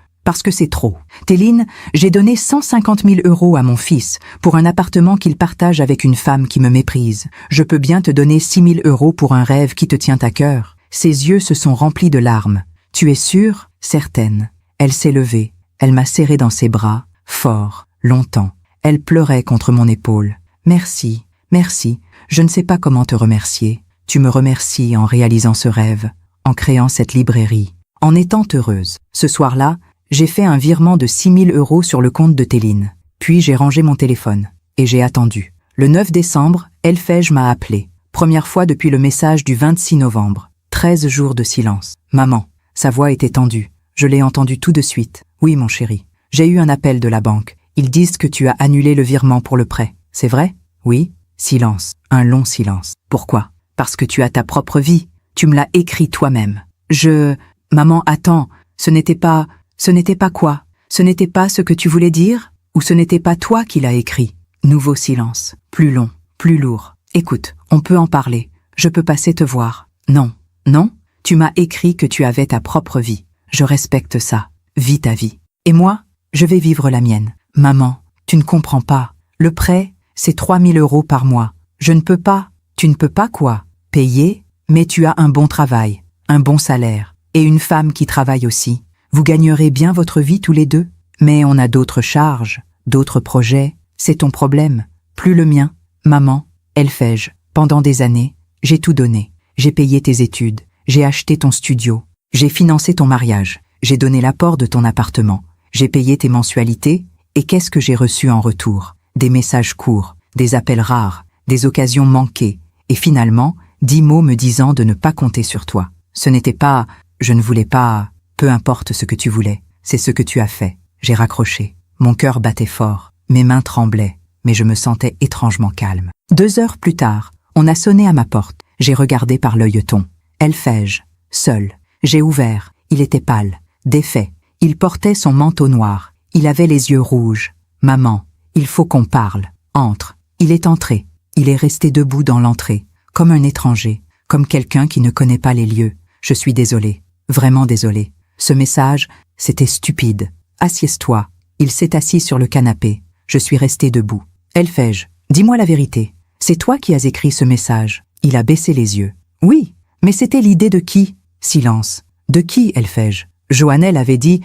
c'est trop. Téline, j'ai donné 150 000 € à mon fils pour un appartement qu'il partage avec une femme qui me méprise. Je peux bien te donner 6 000 € pour un rêve qui te tient à cœur. Ses yeux se sont remplis de larmes. Tu es sûre? Certaine. Elle s'est levée. Elle m'a serré dans ses bras, fort, longtemps. Elle pleurait contre mon épaule. Merci, merci. Je ne sais pas comment te remercier. Tu me remercies en réalisant ce rêve, en créant cette librairie, en étant heureuse. Ce soir-là, j'ai fait un virement de 6 000 € sur le compte de Téline. Puis j'ai rangé mon téléphone. Et j'ai attendu. Le 9 décembre, Elfège m'a appelé. Première fois depuis le message du 26 novembre. 13 jours de silence. Maman. Sa voix était tendue. Je l'ai entendue tout de suite. Oui, mon chéri. J'ai eu un appel de la banque. Ils disent que tu as annulé le virement pour le prêt. C'est vrai? Oui. Silence. Un long silence. Pourquoi? Parce que tu as ta propre vie. Tu me l'as écrit toi-même. Maman, attends. Ce n'était pas quoi? Ce n'était pas ce que tu voulais dire? Ou ce n'était pas toi qui l'as écrit? Nouveau silence. Plus long. Plus lourd. Écoute, on peut en parler. Je peux passer te voir. Non. Non? Tu m'as écrit que tu avais ta propre vie. Je respecte ça. Vis ta vie. Et moi, je vais vivre la mienne. Maman, tu ne comprends pas. Le prêt, c'est 3 000 € par mois. Je ne peux pas. Tu ne peux pas quoi? Payer? Mais tu as un bon travail, un bon salaire, et une femme qui travaille aussi. Vous gagnerez bien votre vie tous les deux. Mais on a d'autres charges, d'autres projets. C'est ton problème, plus le mien. Maman, Elfège, pendant des années, j'ai tout donné. J'ai payé tes études, j'ai acheté ton studio, j'ai financé ton mariage, j'ai donné l'apport de ton appartement, j'ai payé tes mensualités, et qu'est-ce que j'ai reçu en retour? Des messages courts, des appels rares, des occasions manquées, et finalement, 10 mots me disant de ne pas compter sur toi. Ce n'était pas « je ne voulais pas », peu importe ce que tu voulais, c'est ce que tu as fait. J'ai raccroché. Mon cœur battait fort, mes mains tremblaient, mais je me sentais étrangement calme. 2 heures plus tard, on a sonné à ma porte. J'ai regardé par l'œilleton. Elfège, seul. J'ai ouvert. Il était pâle, défait. Il portait son manteau noir. Il avait les yeux rouges. Maman, il faut qu'on parle. Entre. Il est entré. Il est resté debout dans l'entrée, comme un étranger, comme quelqu'un qui ne connaît pas les lieux. Je suis désolé, vraiment désolé. Ce message, c'était stupide. Assieds-toi. Il s'est assis sur le canapé. Je suis resté debout. Elfège, dis-moi la vérité. C'est toi qui as écrit ce message. Il a baissé les yeux. Oui, mais c'était l'idée de qui? Silence. De qui, Elfège? Joannelle avait dit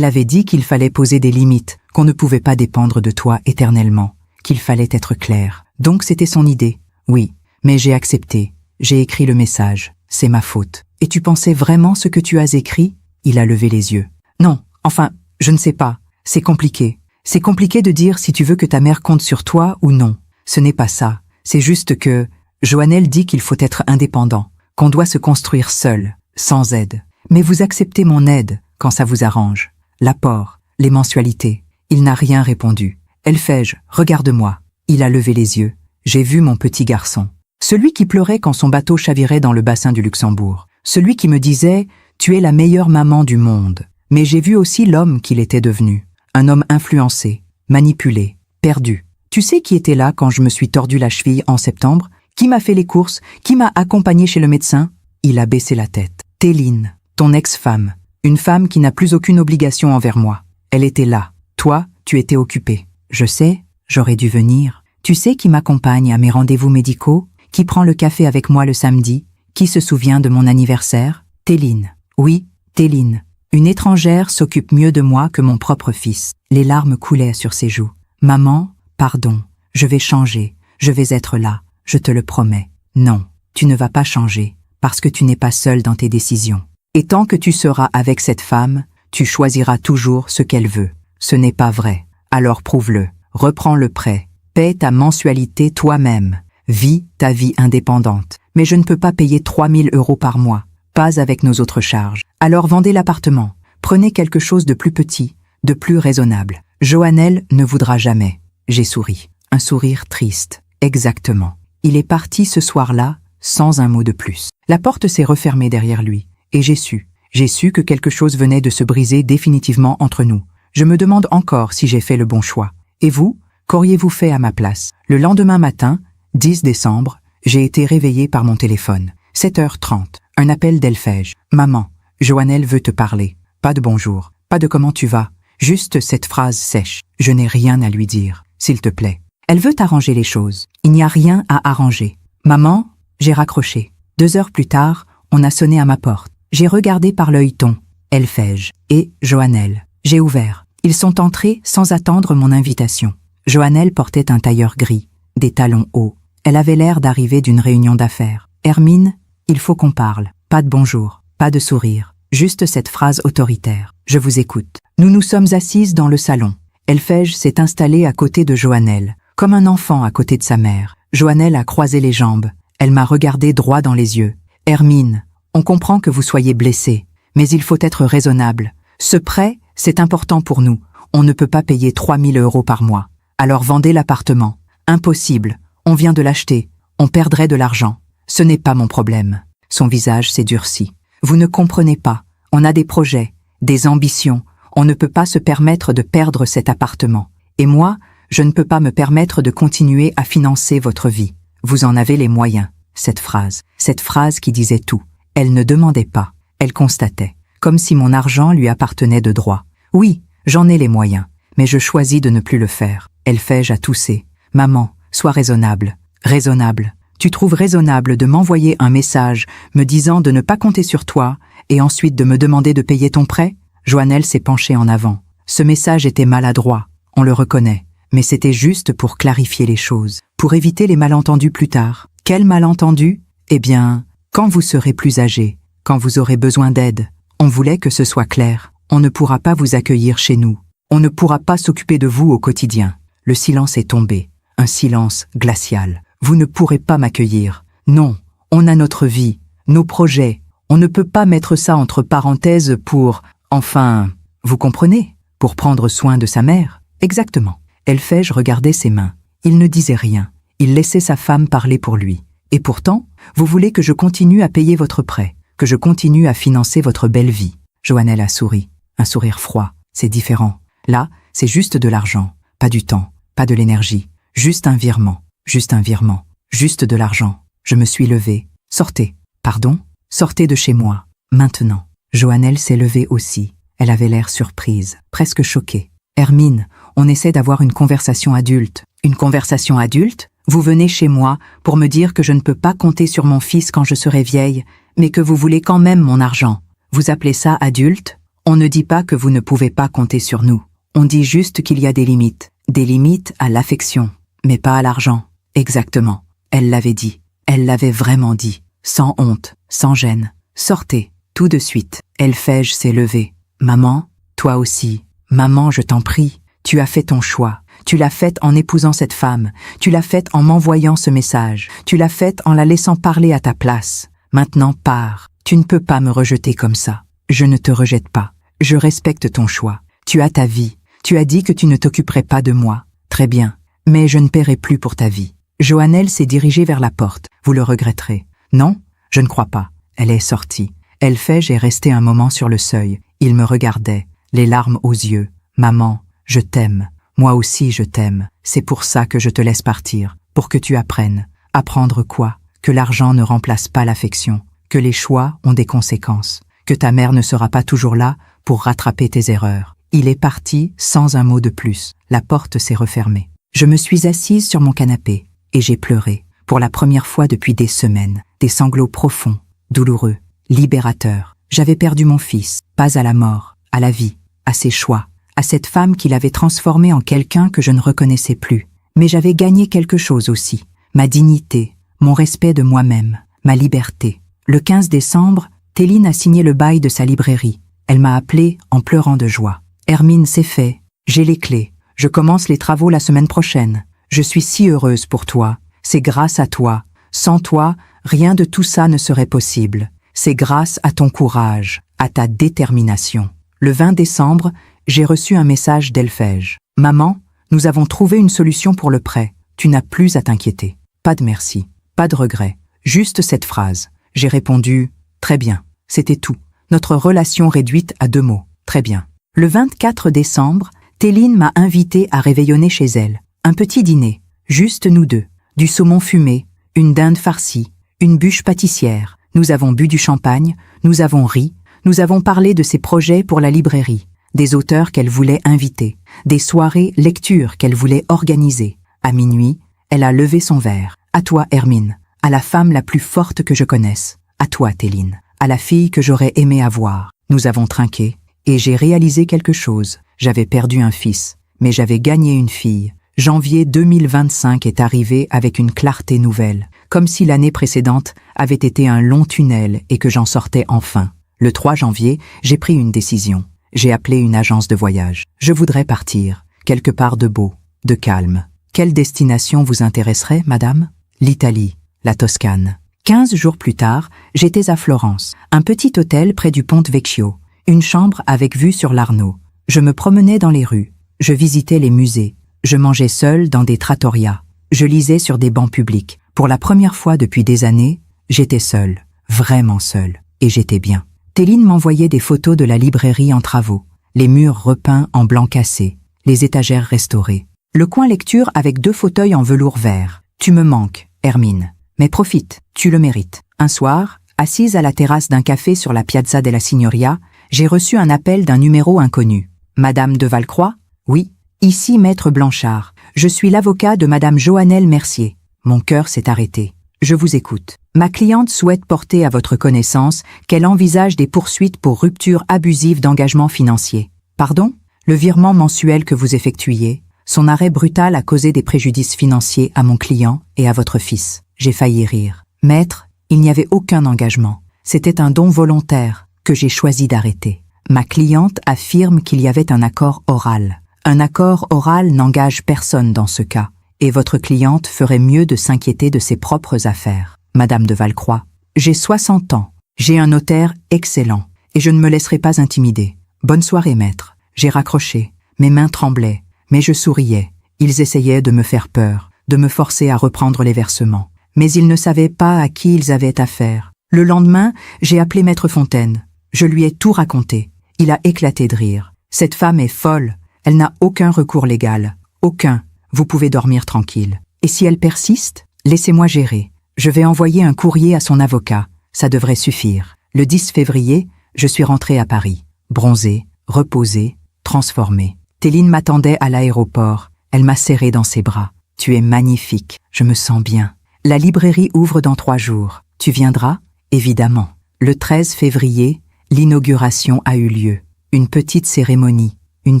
qu'il fallait poser des limites, qu'on ne pouvait pas dépendre de toi éternellement, qu'il fallait être clair. Donc c'était son idée. Oui, mais j'ai accepté. J'ai écrit le message. C'est ma faute. Et tu pensais vraiment ce que tu as écrit? Il a levé les yeux. Non, enfin, je ne sais pas. C'est compliqué. C'est compliqué de dire si tu veux que ta mère compte sur toi ou non. Ce n'est pas ça. C'est juste que Joannelle dit qu'il faut être indépendant, qu'on doit se construire seul, sans aide. Mais vous acceptez mon aide quand ça vous arrange. L'apport, les mensualités. Il n'a rien répondu. Elfège, regarde-moi. Il a levé les yeux. J'ai vu mon petit garçon. Celui qui pleurait quand son bateau chavirait dans le bassin du Luxembourg. Celui qui me disait « Tu es la meilleure maman du monde ». Mais j'ai vu aussi l'homme qu'il était devenu. Un homme influencé, manipulé, perdu. Tu sais qui était là quand je me suis tordu la cheville en septembre? Qui m'a fait les courses? Qui m'a accompagné chez le médecin? Il a baissé la tête. Téline, ton ex-femme. Une femme qui n'a plus aucune obligation envers moi. Elle était là. Toi, tu étais occupé. Je sais, j'aurais dû venir. Tu sais qui m'accompagne à mes rendez-vous médicaux? Qui prend le café avec moi le samedi? Qui se souvient de mon anniversaire? Téline. Oui, Téline. Une étrangère s'occupe mieux de moi que mon propre fils. Les larmes coulaient sur ses joues. Maman, pardon, je vais changer, je vais être là, je te le promets. Non, tu ne vas pas changer, parce que tu n'es pas seul dans tes décisions. Et tant que tu seras avec cette femme, tu choisiras toujours ce qu'elle veut. Ce n'est pas vrai. Alors prouve-le. Reprends le prêt. Paie ta mensualité toi-même. Vis ta vie indépendante. Mais je ne peux pas payer 3 000 € par mois. Pas avec nos autres charges. Alors vendez l'appartement. Prenez quelque chose de plus petit, de plus raisonnable. Joannelle ne voudra jamais. J'ai souri. Un sourire triste. Exactement. Il est parti ce soir-là, sans un mot de plus. La porte s'est refermée derrière lui. Et j'ai su que quelque chose venait de se briser définitivement entre nous. Je me demande encore si j'ai fait le bon choix. Et vous, qu'auriez-vous fait à ma place? Le lendemain matin, 10 décembre, j'ai été réveillée par mon téléphone. 7h30, un appel d'Elfège. Maman, Joannelle veut te parler. Pas de bonjour, pas de comment tu vas, juste cette phrase sèche. Je n'ai rien à lui dire, s'il te plaît. Elle veut arranger les choses. Il n'y a rien à arranger. Maman, j'ai raccroché. 2 heures plus tard, on a sonné à ma porte. J'ai regardé par l'œilleton, Elfège et Joannelle. J'ai ouvert. Ils sont entrés sans attendre mon invitation. Joannelle portait un tailleur gris, des talons hauts. Elle avait l'air d'arriver d'une réunion d'affaires. Hermine, il faut qu'on parle. Pas de bonjour, pas de sourire, juste cette phrase autoritaire. Je vous écoute. Nous nous sommes assises dans le salon. Elfège s'est installée à côté de Joannelle, comme un enfant à côté de sa mère. Joannelle a croisé les jambes. Elle m'a regardé droit dans les yeux. Hermine, on comprend que vous soyez blessée, mais il faut être raisonnable. Ce prêt, c'est important pour nous. On ne peut pas payer 3 000 € par mois. Alors vendez l'appartement. Impossible. On vient de l'acheter. On perdrait de l'argent. Ce n'est pas mon problème. Son visage s'est durci. Vous ne comprenez pas. On a des projets, des ambitions. On ne peut pas se permettre de perdre cet appartement. Et moi, je ne peux pas me permettre de continuer à financer votre vie. Vous en avez les moyens. Cette phrase qui disait tout. Elle ne demandait pas, elle constatait, comme si mon argent lui appartenait de droit. Oui, j'en ai les moyens, mais je choisis de ne plus le faire. Elfège a toussé. Maman, sois raisonnable. Raisonnable. Tu trouves raisonnable de m'envoyer un message me disant de ne pas compter sur toi et ensuite de me demander de payer ton prêt? Joannelle s'est penchée en avant. Ce message était maladroit, on le reconnaît, mais c'était juste pour clarifier les choses, pour éviter les malentendus plus tard. Quel malentendu? Eh bien, quand vous serez plus âgé, quand vous aurez besoin d'aide, on voulait que ce soit clair. On ne pourra pas vous accueillir chez nous. On ne pourra pas s'occuper de vous au quotidien. Le silence est tombé. Un silence glacial. Vous ne pourrez pas m'accueillir. Non, on a notre vie, nos projets. On ne peut pas mettre ça entre parenthèses pour... Enfin, vous comprenez? Pour prendre soin de sa mère? Exactement. Elfège regardait ses mains. Il ne disait rien. Il laissait sa femme parler pour lui. Et pourtant, vous voulez que je continue à payer votre prêt, que je continue à financer votre belle vie. Joannelle a souri. Un sourire froid. C'est différent. Là, c'est juste de l'argent. Pas du temps, pas de l'énergie. Juste un virement. Juste un virement. Juste de l'argent. Je me suis levée. Sortez. Pardon? Sortez de chez moi. Maintenant. Joannelle s'est levée aussi. Elle avait l'air surprise, presque choquée. Hermine, on essaie d'avoir une conversation adulte. Une conversation adulte? Vous venez chez moi pour me dire que je ne peux pas compter sur mon fils quand je serai vieille, mais que vous voulez quand même mon argent. Vous appelez ça adulte? On ne dit pas que vous ne pouvez pas compter sur nous. On dit juste qu'il y a des limites. Des limites à l'affection, mais pas à l'argent. Exactement. Elle l'avait dit. Elle l'avait vraiment dit. Sans honte, sans gêne. Sortez, tout de suite. Elfège s'est levée. Maman, toi aussi. Maman, je t'en prie. Tu as fait ton choix. Tu l'as fait en épousant cette femme. Tu l'as fait en m'envoyant ce message. Tu l'as fait en la laissant parler à ta place. Maintenant, pars. Tu ne peux pas me rejeter comme ça. Je ne te rejette pas. Je respecte ton choix. Tu as ta vie. Tu as dit que tu ne t'occuperais pas de moi. Très bien. Mais je ne paierai plus pour ta vie. Joannelle s'est dirigée vers la porte. Vous le regretterez. Non, je ne crois pas. Elle est sortie. Elfège est resté un moment sur le seuil. Il me regardait, les larmes aux yeux. Maman, je t'aime. Moi aussi je t'aime. C'est pour ça que je te laisse partir. Pour que tu apprennes. Apprendre quoi? Que l'argent ne remplace pas l'affection. Que les choix ont des conséquences. Que ta mère ne sera pas toujours là pour rattraper tes erreurs. Il est parti sans un mot de plus. La porte s'est refermée. Je me suis assise sur mon canapé et j'ai pleuré. Pour la première fois depuis des semaines. Des sanglots profonds, douloureux, libérateurs. J'avais perdu mon fils, pas à la mort, à la vie, à ses choix, à cette femme qui l'avait transformée en quelqu'un que je ne reconnaissais plus. Mais j'avais gagné quelque chose aussi, ma dignité, mon respect de moi-même, ma liberté. Le 15 décembre, Téline a signé le bail de sa librairie. Elle m'a appelé en pleurant de joie. « Hermine, c'est fait. J'ai les clés. Je commence les travaux la semaine prochaine. Je suis si heureuse pour toi. C'est grâce à toi. Sans toi, rien de tout ça ne serait possible. C'est grâce à ton courage, à ta détermination. » Le 20 décembre, j'ai reçu un message d'Elfège. « Maman, nous avons trouvé une solution pour le prêt. Tu n'as plus à t'inquiéter. Pas de merci, pas de regret. Juste cette phrase. » J'ai répondu « Très bien. » C'était tout. Notre relation réduite à 2 mots. Très bien. Le 24 décembre, Téline m'a invité à réveillonner chez elle. Un petit dîner, juste nous deux. Du saumon fumé, une dinde farcie, une bûche pâtissière. Nous avons bu du champagne, nous avons ri, nous avons parlé de ses projets pour la librairie, des auteurs qu'elle voulait inviter, des soirées lecture qu'elle voulait organiser. À minuit, elle a levé son verre. « À toi, Hermine, à la femme la plus forte que je connaisse. À toi, Téline, à la fille que j'aurais aimé avoir. » Nous avons trinqué, et j'ai réalisé quelque chose. J'avais perdu un fils, mais j'avais gagné une fille. Janvier 2025 est arrivé avec une clarté nouvelle, comme si l'année précédente avait été un long tunnel et que j'en sortais enfin. Le 3 janvier, j'ai pris une décision. J'ai appelé une agence de voyage. Je voudrais partir, quelque part de beau, de calme. Quelle destination vous intéresserait, madame? L'Italie, la Toscane. 15 jours plus tard, j'étais à Florence, un petit hôtel près du Ponte Vecchio, une chambre avec vue sur l'Arno. Je me promenais dans les rues, je visitais les musées, je mangeais seul dans des trattorias, je lisais sur des bancs publics. Pour la première fois depuis des années, j'étais seul, vraiment seul, et j'étais bien. Téline m'envoyait des photos de la librairie en travaux, les murs repeints en blanc cassé, les étagères restaurées. Le coin lecture avec 2 fauteuils en velours vert. Tu me manques, Hermine. Mais profite, tu le mérites. Un soir, assise à la terrasse d'un café sur la Piazza della Signoria, j'ai reçu un appel d'un numéro inconnu. Madame de Valcroix? Oui. Ici Maître Blanchard. Je suis l'avocat de Madame Joannelle Mercier. Mon cœur s'est arrêté. Je vous écoute. Ma cliente souhaite porter à votre connaissance qu'elle envisage des poursuites pour rupture abusive d'engagement financier. Pardon? Le virement mensuel que vous effectuiez, son arrêt brutal a causé des préjudices financiers à mon client et à votre fils. J'ai failli rire. Maître, il n'y avait aucun engagement. C'était un don volontaire que j'ai choisi d'arrêter. Ma cliente affirme qu'il y avait un accord oral. Un accord oral n'engage personne dans ce cas, et votre cliente ferait mieux de s'inquiéter de ses propres affaires. Madame de Valcroix, j'ai 60 ans, j'ai un notaire excellent, et je ne me laisserai pas intimider. Bonne soirée, maître. J'ai raccroché, mes mains tremblaient, mais je souriais. Ils essayaient de me faire peur, de me forcer à reprendre les versements. Mais ils ne savaient pas à qui ils avaient affaire. Le lendemain, j'ai appelé Maître Fontaine. Je lui ai tout raconté. Il a éclaté de rire. Cette femme est folle. Elle n'a aucun recours légal. Aucun. Vous pouvez dormir tranquille. Et si elle persiste, laissez-moi gérer. Je vais envoyer un courrier à son avocat. Ça devrait suffire. Le 10 février, je suis rentrée à Paris. Bronzée, reposée, transformée. Téline m'attendait à l'aéroport. Elle m'a serrée dans ses bras. Tu es magnifique. Je me sens bien. La librairie ouvre dans 3 jours. Tu viendras? Évidemment. Le 13 février, l'inauguration a eu lieu. Une petite cérémonie, une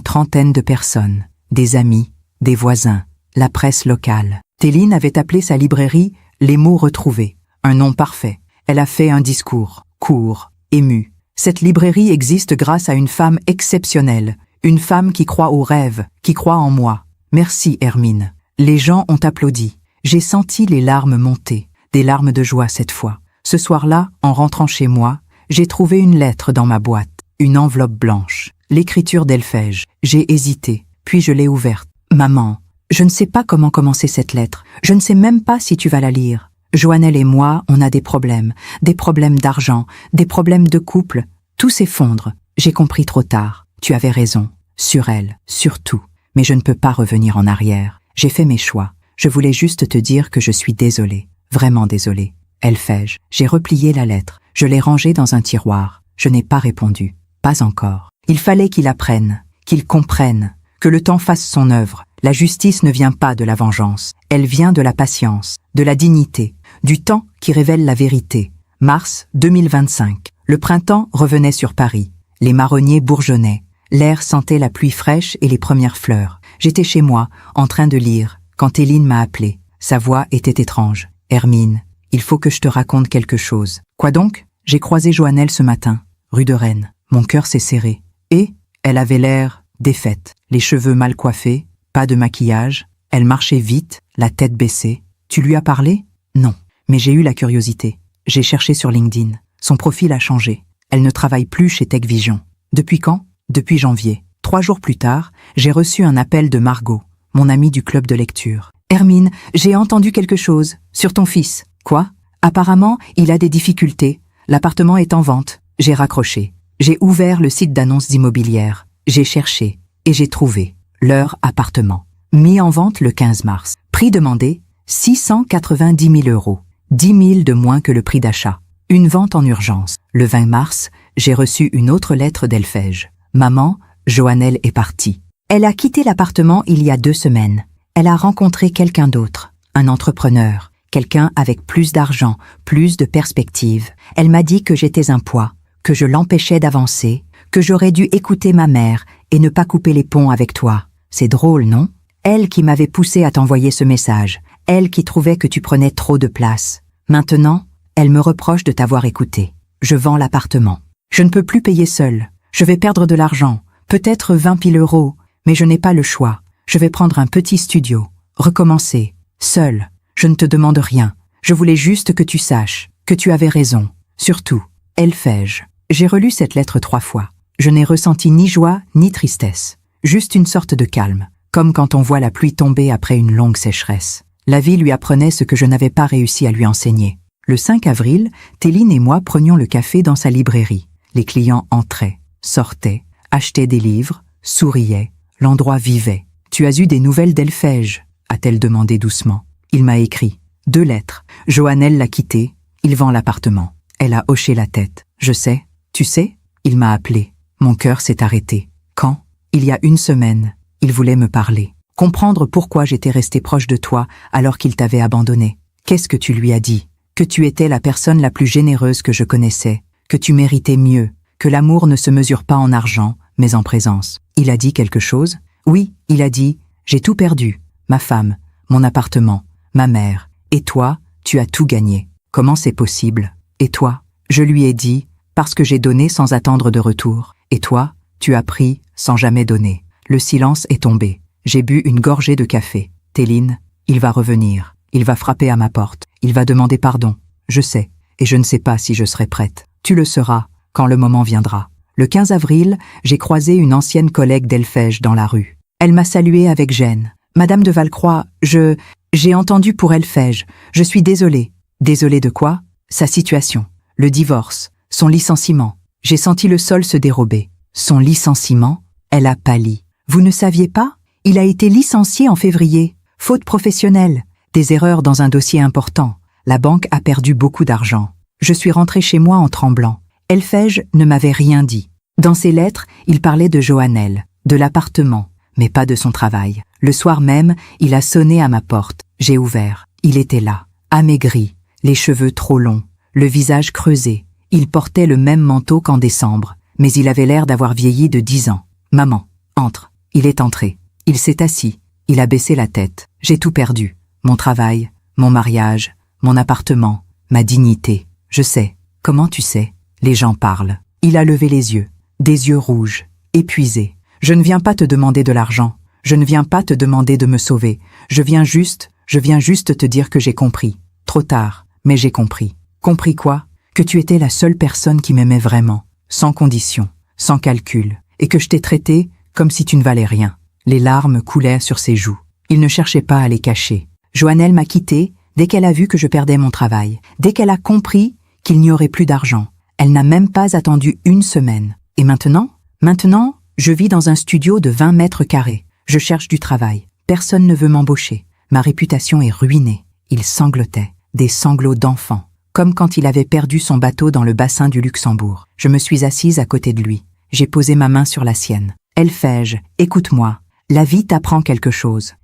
trentaine de personnes, des amis, des voisins, la presse locale. Téline avait appelé sa librairie « Les mots retrouvés », un nom parfait. Elle a fait un discours, court, ému. Cette librairie existe grâce à une femme exceptionnelle, une femme qui croit aux rêves, qui croit en moi. Merci, Hermine. Les gens ont applaudi. J'ai senti les larmes monter, des larmes de joie cette fois. Ce soir-là, en rentrant chez moi, j'ai trouvé une lettre dans ma boîte, une enveloppe blanche, l'écriture d'Elfège. J'ai hésité, puis je l'ai ouverte. Maman, je ne sais pas comment commencer cette lettre. Je ne sais même pas si tu vas la lire. Joannelle et moi, on a des problèmes d'argent, des problèmes de couple. Tout s'effondre. J'ai compris trop tard. Tu avais raison. Sur elle, surtout. Mais je ne peux pas revenir en arrière. J'ai fait mes choix. Je voulais juste te dire que je suis désolée. Vraiment désolée. Elfège, j'ai replié la lettre. Je l'ai rangée dans un tiroir. Je n'ai pas répondu. Pas encore. Il fallait qu'il apprenne, qu'il comprenne, que le temps fasse son œuvre. La justice ne vient pas de la vengeance. Elle vient de la patience, de la dignité, du temps qui révèle la vérité. Mars 2025. Le printemps revenait sur Paris. Les marronniers bourgeonnaient. L'air sentait la pluie fraîche et les premières fleurs. J'étais chez moi, en train de lire, quand Téline m'a appelé. Sa voix était étrange. « Hermine, il faut que je te raconte quelque chose. »« Quoi donc ?» J'ai croisé Joannelle ce matin, rue de Rennes. Mon cœur s'est serré. Et elle avait l'air défaite, les cheveux mal coiffés, pas de maquillage. Elle marchait vite, la tête baissée. « Tu lui as parlé ?»« Non, mais j'ai eu la curiosité. J'ai cherché sur LinkedIn. Son profil a changé. Elle ne travaille plus chez Tech Vision. Depuis quand ? Depuis janvier. 3 jours plus tard, j'ai reçu un appel de Margot, mon amie du club de lecture. « Hermine, j'ai entendu quelque chose. Sur ton fils. »« Quoi ? Apparemment, il a des difficultés. L'appartement est en vente. » J'ai raccroché. J'ai ouvert le site d'annonces immobilières. J'ai cherché. Et j'ai trouvé. Leur appartement. Mis en vente le 15 mars. Prix demandé, 690 000 €. 10 000 de moins que le prix d'achat. Une vente en urgence. Le 20 mars, j'ai reçu une autre lettre d'Elfège. Maman, Joannelle est partie. Elle a quitté l'appartement il y a 2 semaines. Elle a rencontré quelqu'un d'autre, un entrepreneur, quelqu'un avec plus d'argent, plus de perspectives. Elle m'a dit que j'étais un poids, que je l'empêchais d'avancer, que j'aurais dû écouter ma mère et ne pas couper les ponts avec toi. C'est drôle, non ? Elle qui m'avait poussé à t'envoyer ce message, elle qui trouvait que tu prenais trop de place. Maintenant, elle me reproche de t'avoir écouté. Je vends l'appartement. Je ne peux plus payer seule. Je vais perdre de l'argent, peut-être 20 000 €, mais je n'ai pas le choix. Je vais prendre un petit studio, recommencer, seule. Je ne te demande rien. Je voulais juste que tu saches que tu avais raison. Surtout, Elfège. J'ai relu cette lettre 3 fois. Je n'ai ressenti ni joie ni tristesse. Juste une sorte de calme, comme quand on voit la pluie tomber après une longue sécheresse. La vie lui apprenait ce que je n'avais pas réussi à lui enseigner. Le 5 avril, Téline et moi prenions le café dans sa librairie. Les clients entraient, sortaient, achetaient des livres, souriaient. L'endroit vivait. « Tu as eu des nouvelles d'Elfège ?» a-t-elle demandé doucement. Il m'a écrit. 2 lettres. Joannelle l'a quitté. Il vend l'appartement. Elle a hoché la tête. « Je sais. Tu sais ?» Il m'a appelé. Mon cœur s'est arrêté. Quand ? Il y a 1 semaine. Il voulait me parler. Comprendre pourquoi j'étais restée proche de toi alors qu'il t'avait abandonné. Qu'est-ce que tu lui as dit ? Que tu étais la personne la plus généreuse que je connaissais. Que tu méritais mieux. Que l'amour ne se mesure pas en argent, mais en présence. Il a dit quelque chose ? Oui, il a dit « J'ai tout perdu. Ma femme, mon appartement, ma mère. Et toi, tu as tout gagné. Comment c'est possible ? Et toi ?» Je lui ai dit « Parce que j'ai donné sans attendre de retour. Et toi, tu as pris sans jamais donner. » Le silence est tombé. J'ai bu une gorgée de café. « Téline, il va revenir. Il va frapper à ma porte. Il va demander pardon. Je sais. Et je ne sais pas si je serai prête. Tu le seras quand le moment viendra. » Le 15 avril, j'ai croisé une ancienne collègue d'Elfège dans la rue. Elle m'a saluée avec gêne. « Madame de Valcroix, j'ai entendu pour Elfège. Je suis désolée. » Désolée de quoi ? Sa situation. Le divorce. Son licenciement. J'ai senti le sol se dérober. Son licenciement ? Elle a pâli. « Vous ne saviez pas ? Il a été licencié en février. Faute professionnelle. Des erreurs dans un dossier important. La banque a perdu beaucoup d'argent. Je suis rentrée chez moi en tremblant. Elfège ne m'avait rien dit. Dans ses lettres, il parlait de Joannelle, de l'appartement, mais pas de son travail. Le soir même, il a sonné à ma porte. J'ai ouvert. Il était là, amaigri, les cheveux trop longs, le visage creusé. Il portait le même manteau qu'en décembre, mais il avait l'air d'avoir vieilli de 10 ans. « Maman, entre. » Il est entré. Il s'est assis. Il a baissé la tête. J'ai tout perdu. Mon travail, mon mariage, mon appartement, ma dignité. Je sais. Comment tu sais ? Les gens parlent. Il a levé les yeux, des yeux rouges, épuisés. Je ne viens pas te demander de l'argent. Je ne viens pas te demander de me sauver. Je viens juste te dire que j'ai compris. Trop tard, mais j'ai compris. Compris quoi ? Que tu étais la seule personne qui m'aimait vraiment, sans condition, sans calcul, et que je t'ai traité comme si tu ne valais rien. Les larmes coulèrent sur ses joues. Il ne cherchait pas à les cacher. Joannelle m'a quitté dès qu'elle a vu que je perdais mon travail, dès qu'elle a compris qu'il n'y aurait plus d'argent. Elle n'a même pas attendu 1 semaine. Et maintenant, je vis dans un studio de 20 mètres carrés. Je cherche du travail. Personne ne veut m'embaucher. Ma réputation est ruinée. Il sanglotait. Des sanglots d'enfant. Comme quand il avait perdu son bateau dans le bassin du Luxembourg. Je me suis assise à côté de lui. J'ai posé ma main sur la sienne. Elfège, écoute-moi. La vie t'apprend quelque chose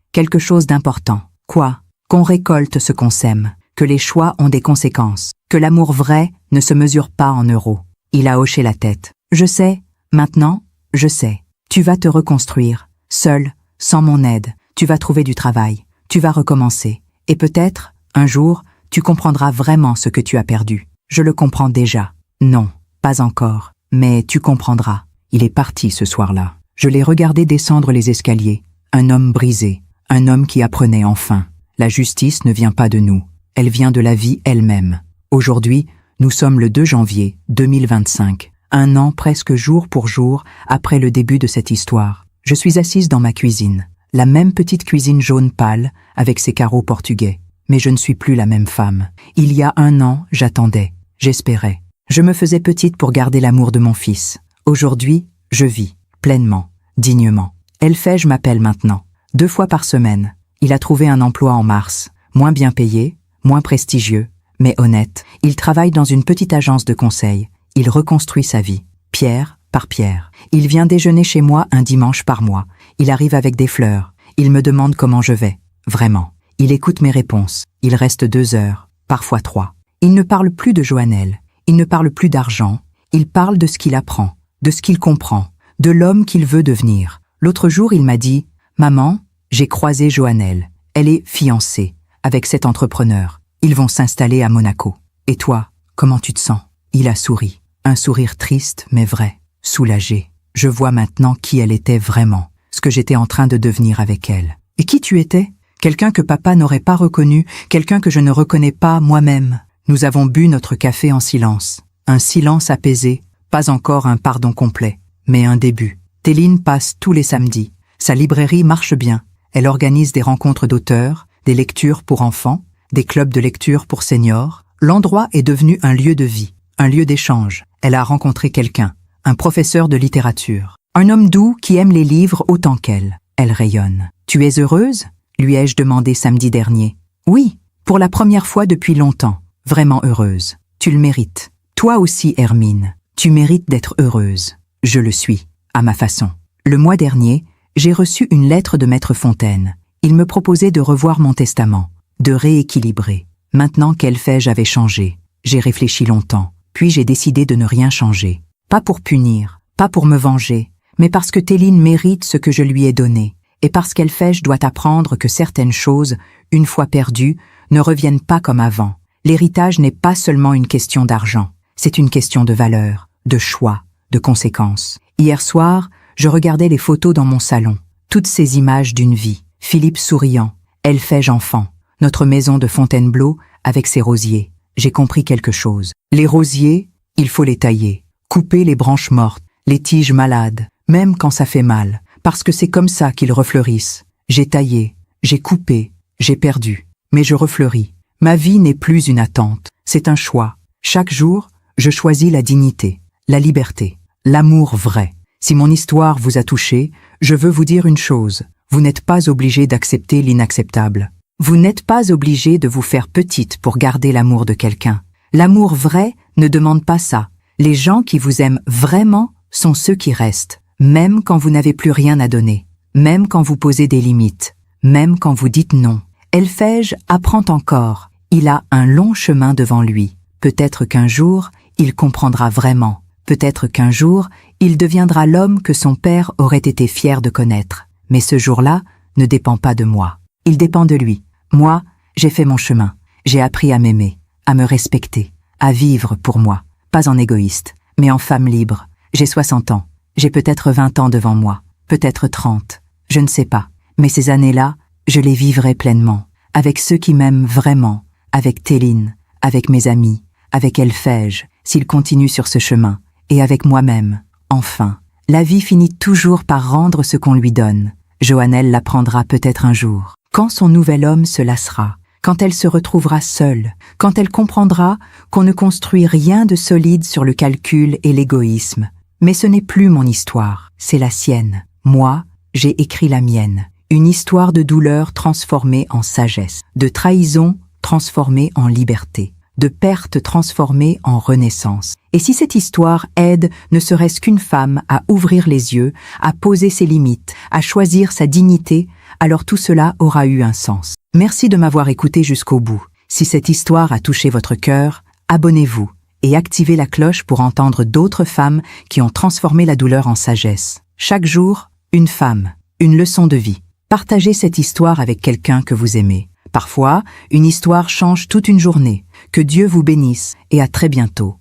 d'important. Quoi ? Qu'on récolte ce qu'on sème. Que les choix ont des conséquences. Que l'amour vrai ne se mesure pas en euros. Il a hoché la tête. Je sais, Maintenant, je sais. Tu vas te reconstruire. Seul, sans mon aide. Tu vas trouver du travail. Tu vas recommencer. Et peut-être, un jour, tu comprendras vraiment ce que tu as perdu. Je le comprends déjà. Non, pas encore. Mais tu comprendras. Il est parti ce soir-là. Je l'ai regardé descendre les escaliers. Un homme brisé. Un homme qui apprenait enfin. La justice ne vient pas de nous. Elle vient de la vie elle-même. Aujourd'hui, nous sommes le 2 janvier 2025. Un an presque jour pour jour après le début de cette histoire. Je suis assise dans ma cuisine. La même petite cuisine jaune pâle avec ses carreaux portugais. Mais je ne suis plus la même femme. Il y a un an, j'attendais. J'espérais. Je me faisais petite pour garder l'amour de mon fils. Aujourd'hui, je vis, pleinement, dignement. Elfège m'appelle maintenant, 2 fois par semaine. Il a trouvé un emploi en mars, moins bien payé, moins prestigieux, mais honnête. Il travaille dans une petite agence de conseil. Il reconstruit sa vie, pierre par pierre. Il vient déjeuner chez moi un dimanche par mois. Il arrive avec des fleurs. Il me demande comment je vais, vraiment. Il écoute mes réponses. Il reste 2 heures, parfois 3. Il ne parle plus de Joannelle. Il ne parle plus d'argent. Il parle de ce qu'il apprend, de ce qu'il comprend, de l'homme qu'il veut devenir. L'autre jour, il m'a dit « Maman, j'ai croisé Joannelle. Elle est fiancée avec cet entrepreneur. Ils vont s'installer à Monaco. Et toi, comment tu te sens ?» Il a souri. Un sourire triste mais vrai, soulagé. Je vois maintenant qui elle était vraiment, ce que j'étais en train de devenir avec elle. Et qui tu étais ? Quelqu'un que papa n'aurait pas reconnu, quelqu'un que je ne reconnais pas moi-même. Nous avons bu notre café en silence. Un silence apaisé, pas encore un pardon complet, mais un début. Téline passe tous les samedis. Sa librairie marche bien. Elle organise des rencontres d'auteurs, des lectures pour enfants, des clubs de lecture pour seniors. L'endroit est devenu un lieu de vie, un lieu d'échange. Elle a rencontré quelqu'un, un professeur de littérature. Un homme doux qui aime les livres autant qu'elle. Elle rayonne. « Tu es heureuse ?» lui ai-je demandé samedi dernier. « Oui, pour la première fois depuis longtemps. Vraiment heureuse. Tu le mérites. Toi aussi, Hermine. Tu mérites d'être heureuse. Je le suis, à ma façon. » Le mois dernier, j'ai reçu une lettre de Maître Fontaine. Il me proposait de revoir mon testament, de rééquilibrer. Maintenant qu'Elfège avait changé, j'ai réfléchi longtemps, puis j'ai décidé de ne rien changer. Pas pour punir, pas pour me venger, mais parce que Téline mérite ce que je lui ai donné, et parce qu'Elfège doit apprendre que certaines choses, une fois perdues, ne reviennent pas comme avant. L'héritage n'est pas seulement une question d'argent, c'est une question de valeur, de choix, de conséquences. Hier soir, je regardais les photos dans mon salon, toutes ces images d'une vie. Philippe souriant, Elfège enfant, notre maison de Fontainebleau avec ses rosiers. J'ai compris quelque chose. Les rosiers, il faut les tailler, couper les branches mortes, les tiges malades, même quand ça fait mal, parce que c'est comme ça qu'ils refleurissent. J'ai taillé, j'ai coupé, j'ai perdu, mais je refleuris. Ma vie n'est plus une attente, c'est un choix. Chaque jour, je choisis la dignité, la liberté, l'amour vrai. Si mon histoire vous a touché, je veux vous dire une chose. Vous n'êtes pas obligé d'accepter l'inacceptable. Vous n'êtes pas obligé de vous faire petite pour garder l'amour de quelqu'un. L'amour vrai ne demande pas ça. Les gens qui vous aiment vraiment sont ceux qui restent, même quand vous n'avez plus rien à donner, même quand vous posez des limites, même quand vous dites non. Elfège apprend encore. Il a un long chemin devant lui. Peut-être qu'un jour, il comprendra vraiment. Peut-être qu'un jour, il deviendra l'homme que son père aurait été fier de connaître. Mais ce jour-là ne dépend pas de moi. Il dépend de lui. Moi, j'ai fait mon chemin. J'ai appris à m'aimer, à me respecter, à vivre pour moi. Pas en égoïste, mais en femme libre. J'ai 60 ans. J'ai peut-être 20 ans devant moi. Peut-être 30. Je ne sais pas. Mais ces années-là, je les vivrai pleinement. Avec ceux qui m'aiment vraiment. Avec Téline. Avec mes amis. Avec Elfège, s'il continue sur ce chemin. Et avec moi-même. Enfin, la vie finit toujours par rendre ce qu'on lui donne. Joannelle l'apprendra peut-être un jour. Quand son nouvel homme se lassera, quand elle se retrouvera seule, quand elle comprendra qu'on ne construit rien de solide sur le calcul et l'égoïsme. Mais ce n'est plus mon histoire, c'est la sienne. Moi, j'ai écrit la mienne. Une histoire de douleur transformée en sagesse, de trahison transformée en liberté, de perte transformée en renaissance. Et si cette histoire aide ne serait-ce qu'une femme à ouvrir les yeux, à poser ses limites, à choisir sa dignité, alors tout cela aura eu un sens. Merci de m'avoir écouté jusqu'au bout. Si cette histoire a touché votre cœur, abonnez-vous et activez la cloche pour entendre d'autres femmes qui ont transformé la douleur en sagesse. Chaque jour, une femme, une leçon de vie. Partagez cette histoire avec quelqu'un que vous aimez. Parfois, une histoire change toute une journée. Que Dieu vous bénisse et à très bientôt.